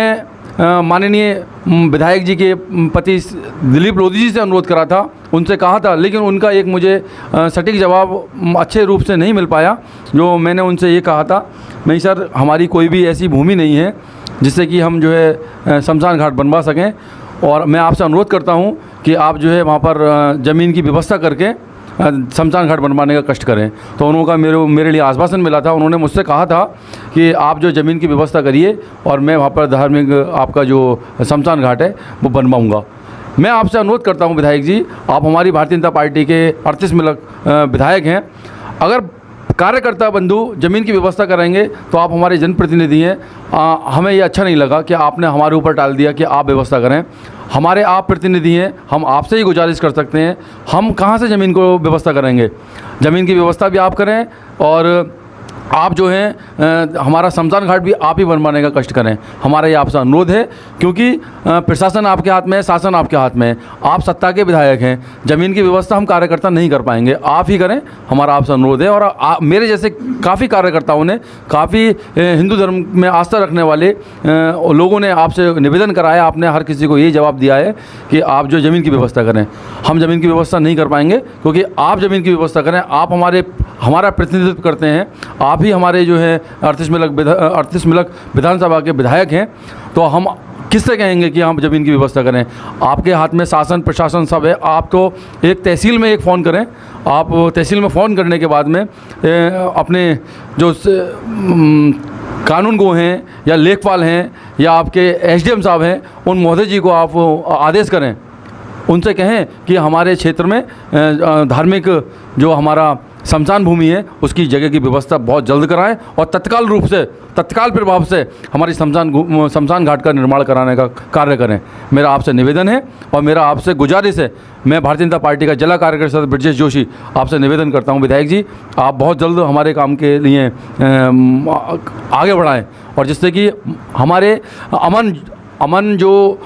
S4: माननीय विधायक जी के पति दिलीप लोधी जी से अनुरोध करा था, उनसे कहा था, लेकिन उनका एक मुझे सटीक जवाब अच्छे रूप से नहीं मिल पाया। जो मैंने उनसे ये कहा था, नहीं सर, हमारी कोई भी ऐसी भूमि नहीं है जिससे कि हम जो है शमशान घाट बनवा सकें, और मैं आपसे अनुरोध करता हूँ कि आप जो है वहाँ पर ज़मीन की व्यवस्था करके शमशान घाट बनवाने का कष्ट करें। तो उनका मेरे लिए आश्वासन मिला था। उन्होंने मुझसे कहा था कि आप जो ज़मीन की व्यवस्था करिए और मैं वहाँ पर धार्मिक आपका जो शमशान घाट है वो बनवाऊँगा। मैं आपसे अनुरोध करता हूँ विधायक जी, आप हमारी भारतीय जनता पार्टी के 38 मिलक विधायक हैं, अगर कार्यकर्ता बंधु ज़मीन की व्यवस्था करेंगे तो आप हमारे जनप्रतिनिधि हैं। हमें ये अच्छा नहीं लगा कि आपने हमारे ऊपर टाल दिया कि आप व्यवस्था करें। हमारे आप प्रतिनिधि हैं, हम आपसे ही गुजारिश कर सकते हैं। हम कहाँ से ज़मीन को व्यवस्था करेंगे? ज़मीन की व्यवस्था भी आप करें और आप जो हैं हमारा शमशान घाट भी आप ही बनवाने का कष्ट करें। हमारा ये आपसे अनुरोध है, क्योंकि प्रशासन आपके हाथ में है, शासन आपके हाथ में है, आप सत्ता के विधायक हैं। ज़मीन की व्यवस्था हम कार्यकर्ता नहीं कर पाएंगे, आप ही करें, हमारा आपसे अनुरोध है। और मेरे जैसे काफ़ी कार्यकर्ताओं ने, काफ़ी हिंदू धर्म में आस्था रखने वाले लोगों ने आपसे निवेदन कराया, आपने हर किसी को यही जवाब दिया है कि आप जो ज़मीन की व्यवस्था करें। हम ज़मीन की व्यवस्था नहीं कर पाएंगे, क्योंकि आप ज़मीन की व्यवस्था करें, आप हमारा प्रतिनिधित्व करते हैं, आप ही हमारे जो है 38 मिलक विधानसभा के विधायक हैं। तो हम किससे कहेंगे कि हम ज़मीन की व्यवस्था करें? आपके हाथ में शासन प्रशासन सब है। आप तो एक तहसील में एक फ़ोन करें, आप तहसील में फ़ोन करने के बाद में अपने जो कानून गो हैं या लेखपाल हैं या आपके एसडीएम साहब हैं, उन महोदय जी को आप आदेश करें, उनसे कहें कि हमारे क्षेत्र में धार्मिक जो हमारा शमशान भूमि है उसकी जगह की व्यवस्था बहुत जल्द कराएं और तत्काल प्रभाव से हमारी शमशान घाट का निर्माण कराने का कार्य करें। मेरा आपसे निवेदन है और मेरा आपसे गुजारिश है। मैं भारतीय जनता पार्टी का जिला कार्यकारिणी सदस्य ब्रजेश जोशी आपसे निवेदन करता हूं, विधायक जी, आप बहुत जल्द हमारे काम के लिए आगे बढ़ाएं, और जिससे कि हमारे अमन जो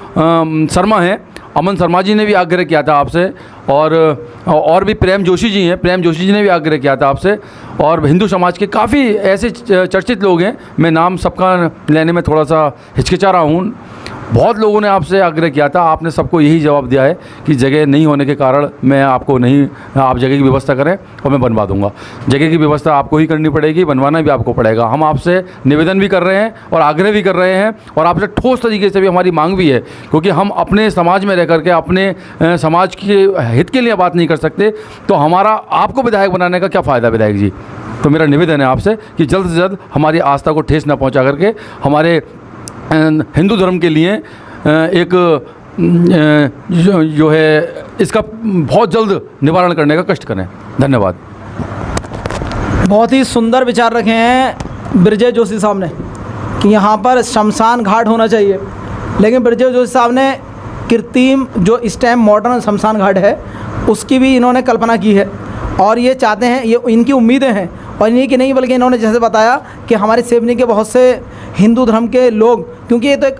S4: शर्मा हैं, अमन शर्मा जी ने भी आग्रह किया था आपसे, और भी प्रेम जोशी जी हैं, प्रेम जोशी जी ने भी आग्रह किया था आपसे, और हिंदू समाज के काफ़ी ऐसे चर्चित लोग हैं, मैं नाम सबका लेने में थोड़ा सा हिचकिचा रहा हूँ। बहुत लोगों ने आपसे आग्रह किया था, आपने सबको यही जवाब दिया है कि जगह नहीं होने के कारण आप जगह की व्यवस्था करें और मैं बनवा दूंगा। जगह की व्यवस्था आपको ही करनी पड़ेगी, बनवाना भी आपको पड़ेगा। हम आपसे निवेदन भी कर रहे हैं और आग्रह भी कर रहे हैं, और आपसे ठोस तरीके से भी हमारी मांग भी है, क्योंकि हम अपने समाज में रह करके अपने समाज के हित के लिए बात नहीं कर सकते, तो हमारा आपको विधायक बनाने का क्या फ़ायदा विधायक जी? तो मेरा निवेदन है आपसे कि जल्द से जल्द हमारी आस्था को ठेस न पहुँचा करके हमारे हिंदू धर्म के लिए एक जो है इसका बहुत जल्द निवारण करने का कष्ट करें। धन्यवाद।
S1: बहुत ही सुंदर विचार रखे हैं ब्रजेश जोशी साहब ने कि यहाँ पर शमशान घाट होना चाहिए, लेकिन ब्रजेश जोशी साहब ने कृत्रिम जो इस टाइम मॉडर्न शमशान घाट है उसकी भी इन्होंने कल्पना की है, और ये चाहते हैं, ये इनकी उम्मीदें हैं, और इन्हीं की नहीं बल्कि इन्होंने जैसे बताया कि हमारे सेवनी के बहुत से हिंदू धर्म के लोग, क्योंकि ये तो एक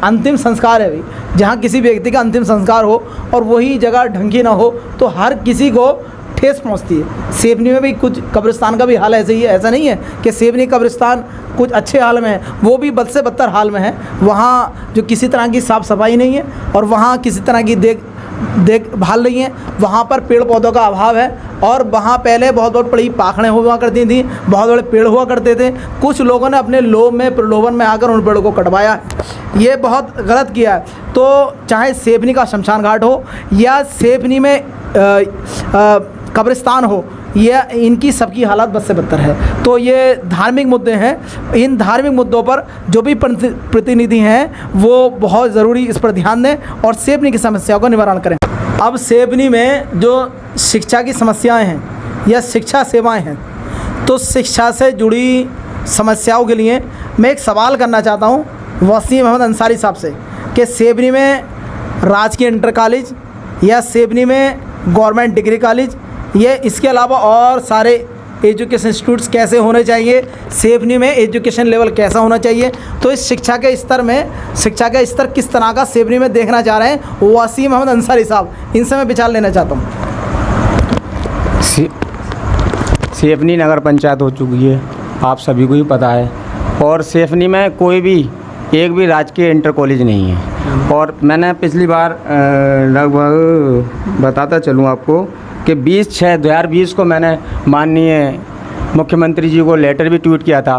S1: अंतिम संस्कार है भाई। जहाँ किसी व्यक्ति का अंतिम संस्कार हो और वही जगह ढंग की ना हो तो हर किसी को ठेस पहुंचती है। सेवनी में भी कुछ कब्रिस्तान का भी हाल ऐसे ही है। ऐसा नहीं है कि सेवनी कब्रिस्तान कुछ अच्छे हाल में है, वो भी बद से बदतर हाल में है। वहाँ जो किसी तरह की साफ़ सफाई नहीं है और वहाँ किसी तरह की देखभाल नहीं है। वहाँ पर पेड़ पौधों का अभाव है और वहाँ पहले बहुत बहुत बड़ी पाखड़ें हुआ करती थी, बहुत बड़े पेड़ हुआ करते थे। कुछ लोगों ने अपने लोभ में प्रलोभन में आकर उन पेड़ों को कटवाया है। ये बहुत गलत किया है। तो चाहे सेवनी का शमशान घाट हो या सेवनी में कब्रिस्तान हो, ये इनकी सबकी हालत बद से बदतर है। तो ये धार्मिक मुद्दे हैं। इन धार्मिक मुद्दों पर जो भी प्रतिनिधि हैं वो बहुत ज़रूरी इस पर ध्यान दें और सेवनी की समस्याओं का निवारण करें। अब सेवनी में जो शिक्षा की समस्याएं हैं या शिक्षा सेवाएं हैं, तो शिक्षा से जुड़ी समस्याओं के लिए मैं एक सवाल करना चाहता हूँ वसीम अहमद अंसारी साहब से कि सेवनी में राजकीय इंटर कॉलेज या सेवनी में गवर्नमेंट डिग्री कॉलेज, ये इसके अलावा और सारे एजुकेशन इंस्टीट्यूट्स कैसे होने चाहिए, सेवनी में एजुकेशन लेवल कैसा होना चाहिए। तो इस शिक्षा के स्तर में शिक्षा का स्तर किस तरह का सेवनी में देखना चाह रहे हैं वसीम अहमद अंसारी साहब, इनसे मैं विचार लेना चाहता हूँ।
S5: सेवनी नगर पंचायत हो चुकी है, आप सभी को ही पता है। और सेवनी में कोई भी एक भी राजकीय इंटर कॉलेज नहीं है। और मैंने पिछली बार लगभग बताता चलूँ आपको कि 20/6/2020 को मैंने माननीय मुख्यमंत्री जी को लेटर भी ट्वीट किया था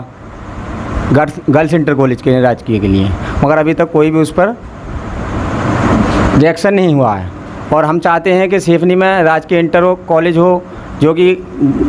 S5: गर्ल्स इंटर कॉलेज के राजकीय के लिए, मगर अभी तक कोई भी उस पर रिएक्शन नहीं हुआ है। और हम चाहते हैं कि सेवनी में राजकीय इंटर कॉलेज हो, जो कि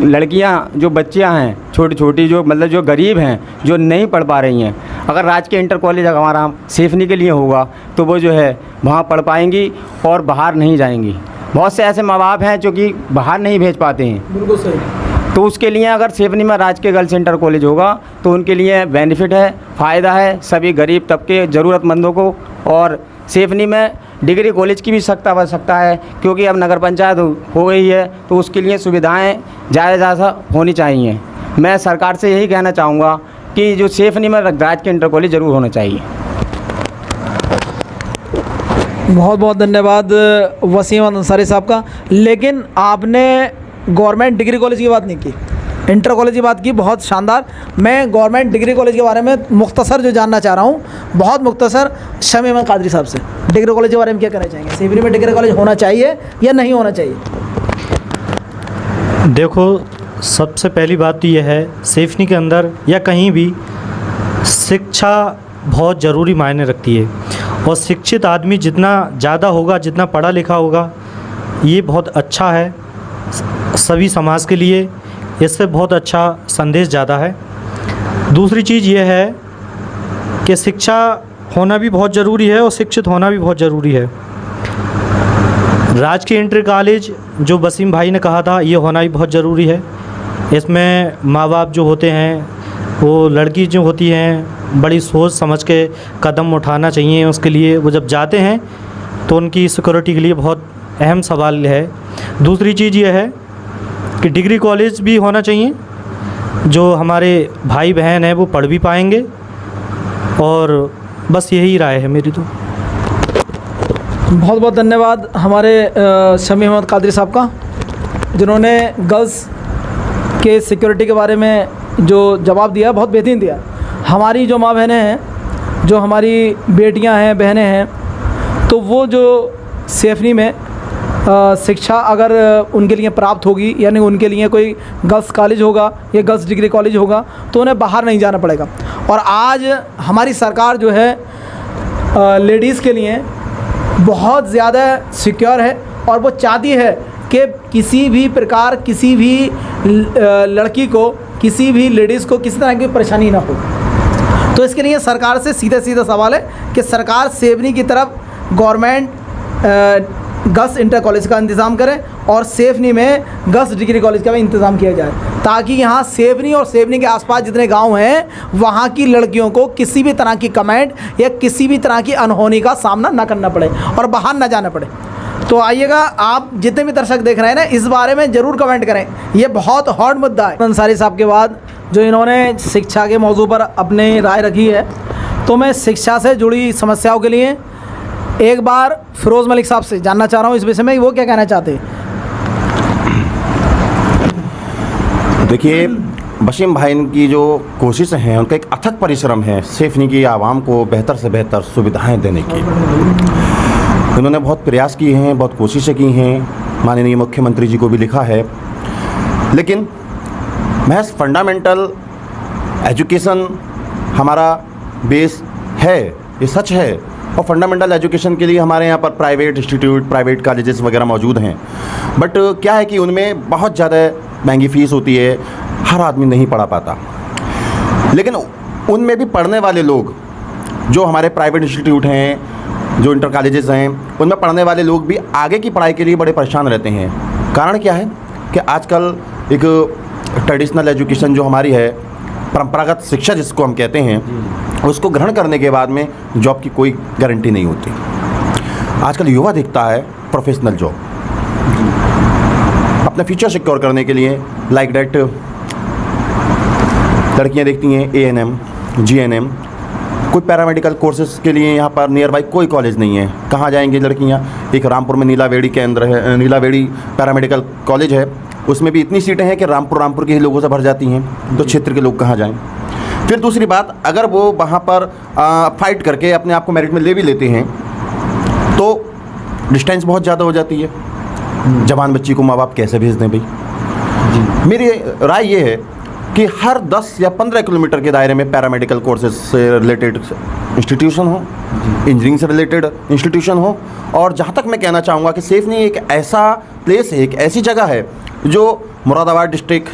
S5: लड़कियां, जो बच्चियां हैं छोटी छोटी, जो मतलब जो गरीब हैं, जो नहीं पढ़ पा रही हैं, अगर राजकीय इंटर कॉलेज हमारा सेवनी के लिए होगा तो वो जो है वहाँ पढ़ पाएंगी और बाहर नहीं जाएंगी। बहुत से ऐसे माँ बाप हैं जो कि बाहर नहीं भेज पाते हैं।
S1: बिल्कुल सही।
S5: तो उसके लिए अगर सेवनी में राजकीय गर्ल्स इंटर कॉलेज होगा तो उनके लिए बेनिफिट है, फ़ायदा है सभी गरीब तबके ज़रूरतमंदों को। और सेवनी में डिग्री कॉलेज की भी सख्त आवश्यकता है, क्योंकि अब नगर पंचायत हो गई है तो उसके लिए सुविधाएं ज़्यादा होनी चाहिए। मैं सरकार से यही कहना चाहूँगा कि जो सेवनी में राजकीय इंटर कॉलेज ज़रूर होना चाहिए।
S1: बहुत बहुत धन्यवाद वसीम अंसारी साहब का। लेकिन आपने गवर्नमेंट डिग्री कॉलेज की बात नहीं की, इंटर कॉलेज की बात की, बहुत शानदार। मैं गवर्नमेंट डिग्री कॉलेज के बारे में मुख्तसर जो जानना चाह रहा हूँ, बहुत मुख्तसर, शमी अहमद कादरी साहब से डिग्री कॉलेज के बारे में क्या कहना चाहेंगे? सेवनी में डिग्री कॉलेज होना चाहिए या नहीं होना चाहिए?
S3: देखो, सबसे पहली बात तो यह है, सेवनी के अंदर या कहीं भी शिक्षा बहुत ज़रूरी मायने रखती है। और शिक्षित आदमी जितना ज़्यादा होगा, जितना पढ़ा लिखा होगा, ये बहुत अच्छा है सभी समाज के लिए। इससे बहुत अच्छा संदेश ज़्यादा है। दूसरी चीज़ ये है कि शिक्षा होना भी बहुत ज़रूरी है और शिक्षित होना भी बहुत ज़रूरी है। राजकीय इंटर कॉलेज जो वसीम भाई ने कहा था, ये होना भी बहुत ज़रूरी है। इसमें माँ बाप जो होते हैं, वो लड़की जो होती हैं, बड़ी सोच समझ के कदम उठाना चाहिए। उसके लिए वो जब जाते हैं तो उनकी सिक्योरिटी के लिए बहुत अहम सवाल है। दूसरी चीज़ ये है कि डिग्री कॉलेज भी होना चाहिए, जो हमारे भाई बहन हैं वो पढ़ भी पाएंगे। और बस यही राय है मेरी। तो
S1: बहुत बहुत धन्यवाद हमारे शमी अहमद कादरी साहब का, जिन्होंने गर्ल्स के सिक्योरिटी के बारे में जो जवाब दिया, बहुत बेहतरीन दिया। हमारी जो माँ बहनें हैं, जो हमारी बेटियां हैं, बहनें हैं, तो वो जो सेवनी में शिक्षा अगर उनके लिए प्राप्त होगी, यानी उनके लिए कोई गर्ल्स कॉलेज होगा या गर्ल्स डिग्री कॉलेज होगा, तो उन्हें बाहर नहीं जाना पड़ेगा। और आज हमारी सरकार जो है लेडीज़ के लिए बहुत ज़्यादा सिक्योर है और वो चाहती है कि किसी भी प्रकार, किसी भी लड़की को, किसी भी लेडीज़ को किसी तरह की परेशानी ना हो। तो इसके लिए सरकार से सीधा सीधा सवाल है कि सरकार सेवनी की तरफ गवर्नमेंट गर्ल्स इंटर कॉलेज का इंतज़ाम करें और सेवनी में गर्ल्स डिग्री कॉलेज का भी इंतज़ाम किया जाए, ताकि यहाँ सेवनी और सेवनी के आसपास जितने गांव हैं, वहाँ की लड़कियों को किसी भी तरह की कमेंट या किसी भी तरह की अनहोनी का सामना ना करना पड़े और बाहर ना जाना पड़े। तो आइएगा, आप जितने भी दर्शक देख रहे हैं ना, इस बारे में ज़रूर कमेंट करें। ये बहुत हॉट मुद्दा है। अंसारी साहब के बाद जो इन्होंने शिक्षा के मौजू पर अपनी राय रखी है, तो मैं शिक्षा से जुड़ी समस्याओं के लिए एक बार फिरोज़ मलिक साहब से जानना चाह रहा हूँ इस विषय में, वो क्या कहना चाहते हैं।
S2: देखिए, वसीम भाई की जो कोशिश हैं, उनका एक अथक परिश्रम है सैफनी की आवाम को बेहतर से बेहतर सुविधाएं देने की। उन्होंने बहुत प्रयास किए हैं, बहुत कोशिशें की हैं, माननीय मुख्यमंत्री जी को भी लिखा है, लेकिन महज फंडामेंटल एजुकेशन हमारा बेस है, ये सच है। और फंडामेंटल एजुकेशन के लिए हमारे यहाँ पर प्राइवेट इंस्टीट्यूट, प्राइवेट कॉलेजेस वगैरह मौजूद हैं, बट क्या है कि उनमें बहुत ज़्यादा महंगी फ़ीस होती है, हर आदमी नहीं पढ़ा पाता। लेकिन उनमें भी पढ़ने वाले लोग, जो हमारे प्राइवेट इंस्टीट्यूट हैं, जो इंटर कॉलेजेस हैं, उनमें पढ़ने वाले लोग भी आगे की पढ़ाई के लिए बड़े परेशान रहते हैं। कारण क्या है कि आजकल एक ट्रेडिशनल एजुकेशन जो हमारी है, परंपरागत शिक्षा जिसको हम कहते हैं, उसको ग्रहण करने के बाद में जॉब की कोई गारंटी नहीं होती। आजकल युवा देखता है प्रोफेशनल जॉब, अपना फ्यूचर सिक्योर करने के लिए, लाइक डेट लड़कियां देखती हैं ANM, GNM, कोई पैरामेडिकल कोर्सेज के लिए यहाँ पर नियर बाई कोई कॉलेज नहीं है। कहाँ जाएंगी लड़कियाँ? एक रामपुर में नीलावेड़ी केंद्र है, नीलावेड़ी पैरामेडिकल कॉलेज है, उसमें भी इतनी सीटें हैं कि रामपुर के ही लोगों से भर जाती हैं, तो क्षेत्र के लोग कहाँ जाएं। फिर दूसरी बात, अगर वो वहाँ पर फाइट करके अपने आप को मेरिट में ले भी लेते हैं तो डिस्टेंस बहुत ज़्यादा हो जाती है। जवान बच्ची को माँ बाप कैसे भेज दें भाई। मेरी राय ये है कि हर 10 या 15 किलोमीटर के दायरे में पैरामेडिकल कोर्सेज से रिलेटेड इंस्टीट्यूशन हो, इंजीनियरिंग से रिलेटेड इंस्टीट्यूशन हो। और जहाँ तक मैं कहना चाहूँगा कि सैफनी एक ऐसा प्लेस है, एक ऐसी जगह है जो मुरादाबाद डिस्ट्रिक्ट,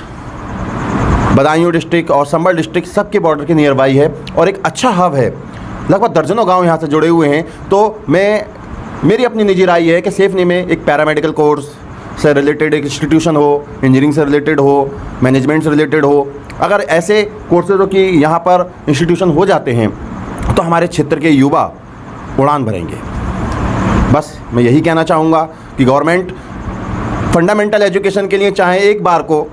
S2: बदायूं डिस्ट्रिक्ट और संभल डिस्ट्रिक्ट सबके बॉर्डर के नियर बाई है और एक अच्छा हब है। लगभग दर्जनों गांव यहाँ से जुड़े हुए हैं। तो मेरी अपनी निजी राय है कि सैफनी में एक पैरामेडिकल कोर्स से रिलेटेड एक इंस्टीट्यूशन हो, इंजीनियरिंग से रिलेटेड हो, मैनेजमेंट से रिलेटेड हो। अगर ऐसे कोर्सेज़ों की यहाँ पर इंस्टीट्यूशन हो जाते हैं तो हमारे क्षेत्र के युवा उड़ान भरेंगे। बस मैं यही कहना चाहूँगा कि गवर्नमेंट फंडामेंटल एजुकेशन के लिए चाहे एक बार को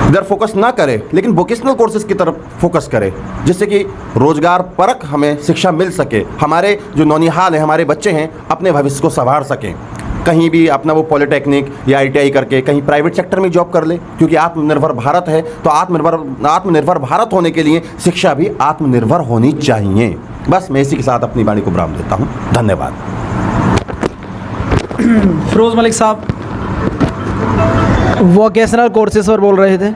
S2: इधर फोकस ना करे, लेकिन वोकेशनल कोर्सेज की तरफ फोकस करे, जिससे कि रोजगार परक हमें शिक्षा मिल सके। हमारे जो नौनिहाल हैं, हमारे बच्चे हैं, अपने भविष्य को संवार सकें। कहीं भी अपना वो पॉलिटेक्निक या ITI करके कहीं प्राइवेट सेक्टर में जॉब कर ले, क्योंकि आत्मनिर्भर भारत है। तो आत्मनिर्भर भारत होने के लिए शिक्षा भी आत्मनिर्भर होनी चाहिए। बस मैं इसी के साथ अपनी वाणी को विराम देता हूँ। धन्यवाद।
S1: फिरोज़ मलिक साहब वोकेशनल कोर्सेज पर बोल रहे थे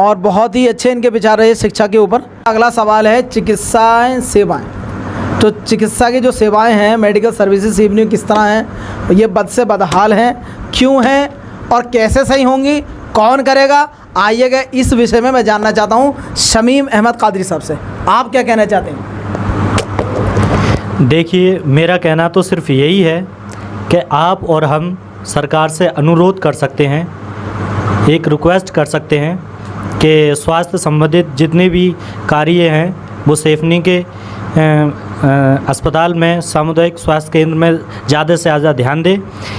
S1: और बहुत ही अच्छे इनके विचार रहे शिक्षा के ऊपर। अगला सवाल है चिकित्सा सेवाएं। तो चिकित्सा की जो सेवाएं हैं, मेडिकल सर्विसेज सैफनी किस तरह हैं, ये बद से बदहाल हैं, क्यों हैं और कैसे सही होंगी, कौन करेगा? आइएगा इस विषय में मैं जानना चाहता हूँ शमीम अहमद कादरी साहब से। आप क्या कहना चाहते हैं?
S3: देखिए, मेरा कहना तो सिर्फ यही है कि आप और हम सरकार से अनुरोध कर सकते हैं, एक रिक्वेस्ट कर सकते हैं कि स्वास्थ्य संबंधित जितने भी कार्य हैं वो सैफनी के अस्पताल में, सामुदायिक स्वास्थ्य केंद्र में ज़्यादा से ज़्यादा ध्यान दें।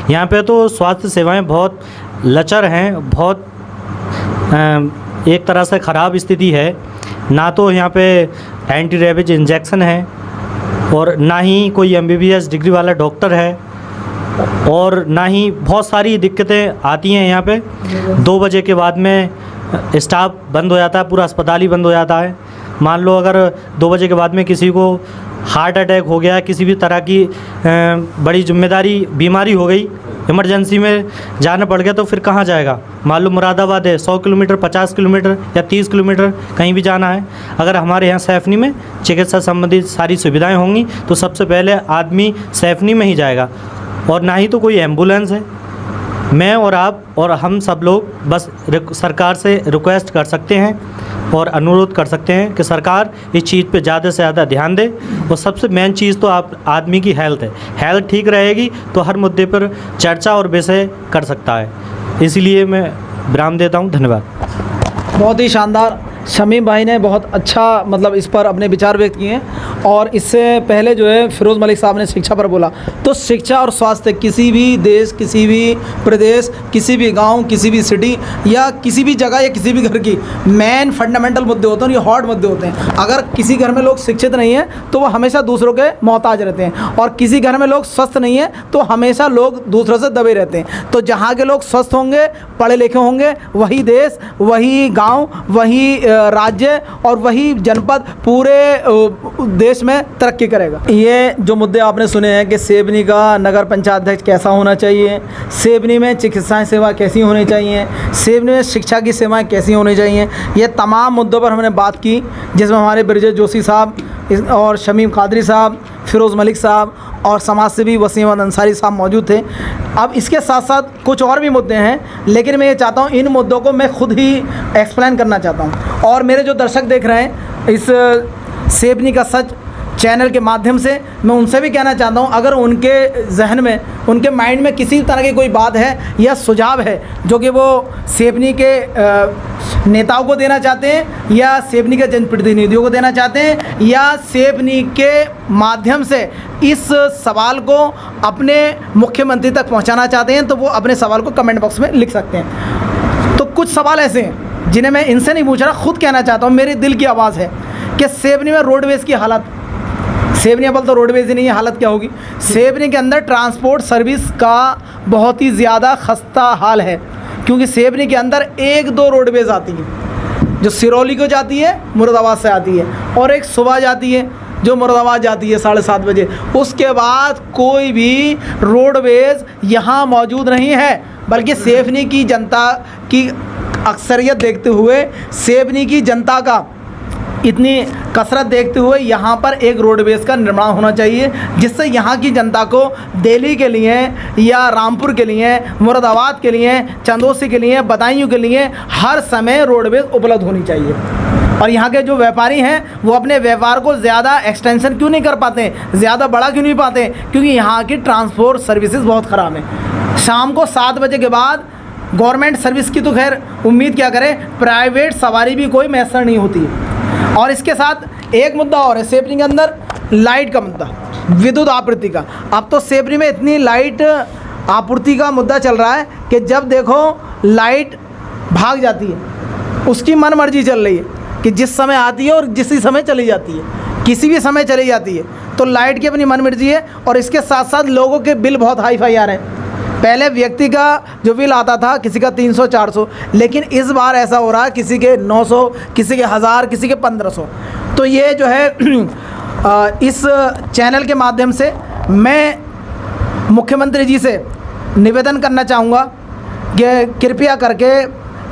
S3: यहाँ पे तो स्वास्थ्य सेवाएं बहुत लचर हैं, बहुत एक तरह से ख़राब स्थिति है। ना तो यहाँ पे एंटी रेबीज इंजेक्शन है और ना ही कोई MBBS डिग्री वाला डॉक्टर है और ना ही बहुत सारी दिक्कतें आती हैं। यहाँ पे 2 बजे के बाद में स्टाफ बंद हो जाता है, पूरा अस्पताल ही बंद हो जाता है। मान लो अगर 2 बजे के बाद में किसी को हार्ट अटैक हो गया, किसी भी तरह की बड़ी जिम्मेदारी बीमारी हो गई, इमरजेंसी में जाना पड़ गया, तो फिर कहाँ जाएगा? मान लो मुरादाबाद है, 100 किलोमीटर, 50 किलोमीटर या 30 किलोमीटर कहीं भी जाना है। अगर हमारे यहाँ सैफनी में चिकित्सा संबंधित सारी सुविधाएँ होंगी तो सबसे पहले आदमी सैफनी में ही जाएगा। और ना ही तो कोई एम्बुलेंस है। मैं और आप और हम सब लोग बस सरकार से रिक्वेस्ट कर सकते हैं और अनुरोध कर सकते हैं कि सरकार इस चीज़ पे ज़्यादा से ज़्यादा ध्यान दे। और सबसे मेन चीज़ तो आप आदमी की हेल्थ है। हेल्थ ठीक रहेगी तो हर मुद्दे पर चर्चा और विषय कर सकता है। इसीलिए मैं विराम देता हूँ। धन्यवाद।
S1: बहुत ही शानदार, शमीम भाई ने बहुत अच्छा मतलब इस पर अपने विचार व्यक्त किए हैं और इससे पहले जो है फिरोज़ मलिक साहब ने शिक्षा पर बोला। तो शिक्षा और स्वास्थ्य किसी भी देश, किसी भी प्रदेश, किसी भी गांव, किसी भी सिटी या किसी भी जगह या किसी भी घर की मेन फंडामेंटल मुद्दे होते हैं, ये हॉट मुद्दे होते हैं। अगर किसी घर में लोग शिक्षित नहीं हैं तो वो हमेशा दूसरों के मोहताज रहते हैं, और किसी घर में लोग स्वस्थ नहीं हैं तो हमेशा लोग दूसरों से दबे रहते हैं। तो जहाँ के लोग स्वस्थ होंगे, पढ़े लिखे होंगे, वही देश, वही गाँव, वही राज्य और वही जनपद पूरे देश में तरक्की करेगा। ये जो मुद्दे आपने सुने हैं कि सेबनी का नगर पंचायत अध्यक्ष कैसा होना चाहिए, सेबनी में चिकित्सा सेवा कैसी होनी चाहिए, सेबनी में शिक्षा की सेवाएं कैसी होनी चाहिए, ये तमाम मुद्दों पर हमने बात की, जिसमें हमारे ब्रिजेश जोशी साहब और शमीम कादरी साहब, फिरोज़ मलिक साहब और समाज सेवी वसीम अहमद अंसारी साहब मौजूद थे। अब इसके साथ साथ कुछ और भी मुद्दे हैं, लेकिन मैं ये चाहता हूँ इन मुद्दों को मैं खुद ही एक्सप्लेन करना चाहता हूँ। और मेरे जो दर्शक देख रहे हैं इस सेबनी का सच चैनल के माध्यम से, मैं उनसे भी कहना चाहता हूँ, अगर उनके जहन में, उनके माइंड में किसी तरह की कोई बात है या सुझाव है जो कि वो सेबनी के नेताओं को देना चाहते हैं या सेबनी के जनप्रतिनिधियों को देना चाहते हैं या सेबनी के माध्यम से इस सवाल को अपने मुख्यमंत्री तक पहुंचाना चाहते हैं, तो वो अपने सवाल को कमेंट बॉक्स में लिख सकते हैं। तो कुछ सवाल ऐसे हैं जिन्हें मैं इनसे नहीं पूछ रहा, खुद कहना चाहता हूँ, मेरे दिल की आवाज़ है कि सेबनी में रोडवेज़ की हालत, सेबनी अब तो रोडवेज़ ही नहीं है, हालत क्या होगी। सेबनी के अंदर ट्रांसपोर्ट सर्विस का बहुत ही ज़्यादा खस्ता हाल है, क्योंकि सेबनी के अंदर 1-2 रोडवेज़ आती हैं, जो सिरौली को जाती है, मुरादाबाद से आती है, और एक सुबह जाती है जो मुरादाबाद जाती है 7:30 बजे। उसके बाद कोई भी रोडवेज़ यहाँ मौजूद नहीं है, बल्कि सेबनी की जनता की अक्सरियत देखते हुए, सेबनी की जनता का इतनी कसरत देखते हुए यहाँ पर एक रोडवेज़ का निर्माण होना चाहिए, जिससे यहाँ की जनता को दिल्ली के लिए या रामपुर के लिए, मुरादाबाद के लिए, चंदौसी के लिए, बदायूं के लिए हर समय रोडवेज़ उपलब्ध होनी चाहिए। और यहाँ के जो व्यापारी हैं वो अपने व्यापार को ज़्यादा एक्सटेंशन क्यों नहीं कर पाते, ज़्यादा बड़ा क्यों नहीं पाते, क्योंकि यहाँ की ट्रांसपोर्ट सर्विसेज बहुत ख़राब है। शाम को 7 बजे के बाद गवर्नमेंट सर्विस की तो खैर उम्मीद क्या करें, प्राइवेट सवारी भी कोई मैसर नहीं होती है। और इसके साथ एक मुद्दा और है सेबनी के अंदर, लाइट का मुद्दा, विद्युत आपूर्ति का। अब तो सेबनी में इतनी लाइट आपूर्ति का मुद्दा चल रहा है कि जब देखो लाइट भाग जाती है, उसकी मन मर्जी चल रही है कि जिस समय आती है और जिस समय चली जाती है, किसी भी समय चली जाती है। तो लाइट की अपनी मन मर्जी है। और इसके साथ साथ लोगों के बिल बहुत हाई फाई आ रहे हैं। पहले व्यक्ति का जो बिल आता था किसी का 300-400, लेकिन इस बार ऐसा हो रहा है किसी के 900, किसी के 1000, किसी के 1500। तो ये जो है इस चैनल के माध्यम से मैं मुख्यमंत्री जी से निवेदन करना चाहूँगा कि कृपया करके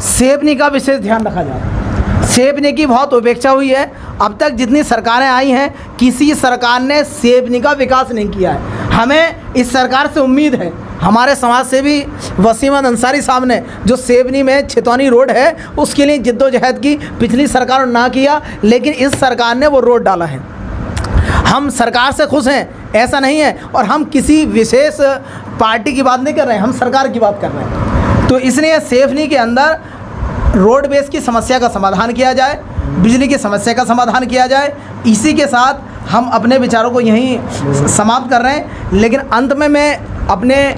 S1: सेबनी का विशेष ध्यान रखा जाए। सेबनी की बहुत उपेक्षा हुई है। अब तक जितनी सरकारें आई हैं, किसी सरकार ने सेबनी का विकास नहीं किया है। हमें इस सरकार से उम्मीद है, हमारे समाज सेवी वसीम अहमद अंसारी साहब ने जो सेबनी में छितौनी रोड है उसके लिए जिद्दोजहद की, पिछली सरकार ने ना किया, लेकिन इस सरकार ने वो रोड डाला है। हम सरकार से खुश हैं, ऐसा नहीं है, और हम किसी विशेष पार्टी की बात नहीं कर रहे हैं, हम सरकार की बात कर रहे हैं। तो इसलिए सेबनी के अंदर रोडवेज़ की समस्या का समाधान किया जाए, बिजली की समस्या का समाधान किया जाए। इसी के साथ हम अपने विचारों को यहीं समाप्त कर रहे हैं। लेकिन अंत में मैं अपने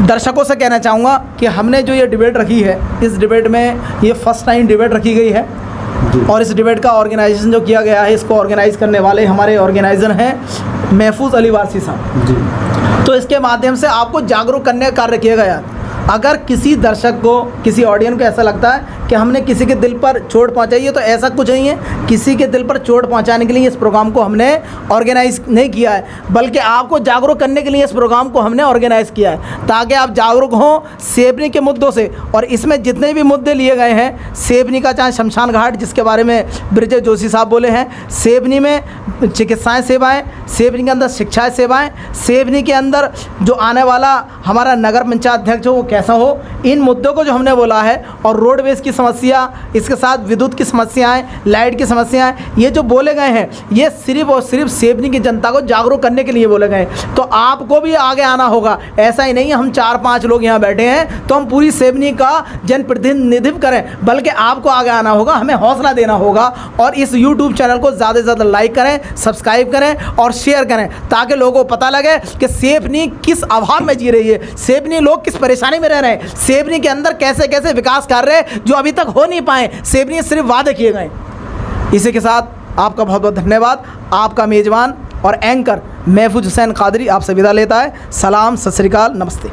S1: दर्शकों से कहना चाहूँगा कि हमने जो ये डिबेट रखी है, इस डिबेट में ये फर्स्ट टाइम डिबेट रखी गई है, और इस डिबेट का ऑर्गेनाइजेशन जो किया गया है, इसको ऑर्गेनाइज़ करने वाले हमारे ऑर्गेनाइज़र हैं महफूज अली वारसी साहब जी। तो इसके माध्यम से आपको जागरूक करने का कार्य किया गया। अगर किसी दर्शक को, किसी ऑडियंस को ऐसा लगता है कि हमने किसी के दिल पर चोट पहुंचाई है, तो ऐसा कुछ नहीं है। किसी के दिल पर चोट पहुंचाने के लिए इस प्रोग्राम को हमने ऑर्गेनाइज़ नहीं किया है, बल्कि आपको जागरूक करने के लिए इस प्रोग्राम को हमने ऑर्गेनाइज़ किया है, ताकि आप जागरूक हों सेबनी के मुद्दों से। और इसमें जितने भी मुद्दे लिए गए हैं, सेबनी का चाहे शमशान घाट जिसके बारे में ब्रिजेश जोशी साहब बोले हैं, सेबनी में चिकित्साएँ सेवाएँ, सेबनी के अंदर शिक्षाएँ सेवाएँ, सेबनी के अंदर जो आने वाला हमारा नगर पंचायत अध्यक्ष हो वो कैसा हो, इन मुद्दों को जो हमने बोला है, और रोडवेज़ की समस्या, इसके साथ विद्युत की समस्याएं, लाइट की समस्याएं, ये जो बोले गए हैं ये सिर्फ और सिर्फ सेवनी की जनता को जागरूक करने के लिए बोले गए हैं। तो आपको भी आगे आना होगा। ऐसा ही नहीं है हम 4-5 लोग यहाँ बैठे हैं तो हम पूरी सेवनी का जनप्रतिनिधित्व करें, बल्कि आपको आगे आना होगा, हमें हौसला देना होगा। और इस यूट्यूब चैनल को ज़्यादा से ज़्यादा लाइक करें, सब्सक्राइब करें और शेयर करें, ताकि लोगों को पता लगे कि सेवनी किस अभाव में जी रही है, सेवनी लोग किस परेशानी में रह रहे हैं, सेवनी के अंदर कैसे कैसे विकास कार्य जो अभी तक हो नहीं पाए, सेवनी सिर्फ वादे किए गए। इसी के साथ आपका बहुत बहुत धन्यवाद। आपका मेज़बान और एंकर महफूज हुसैन कादरी आपसे विदा लेता है। सलाम, सत श्री अकाल, नमस्ते।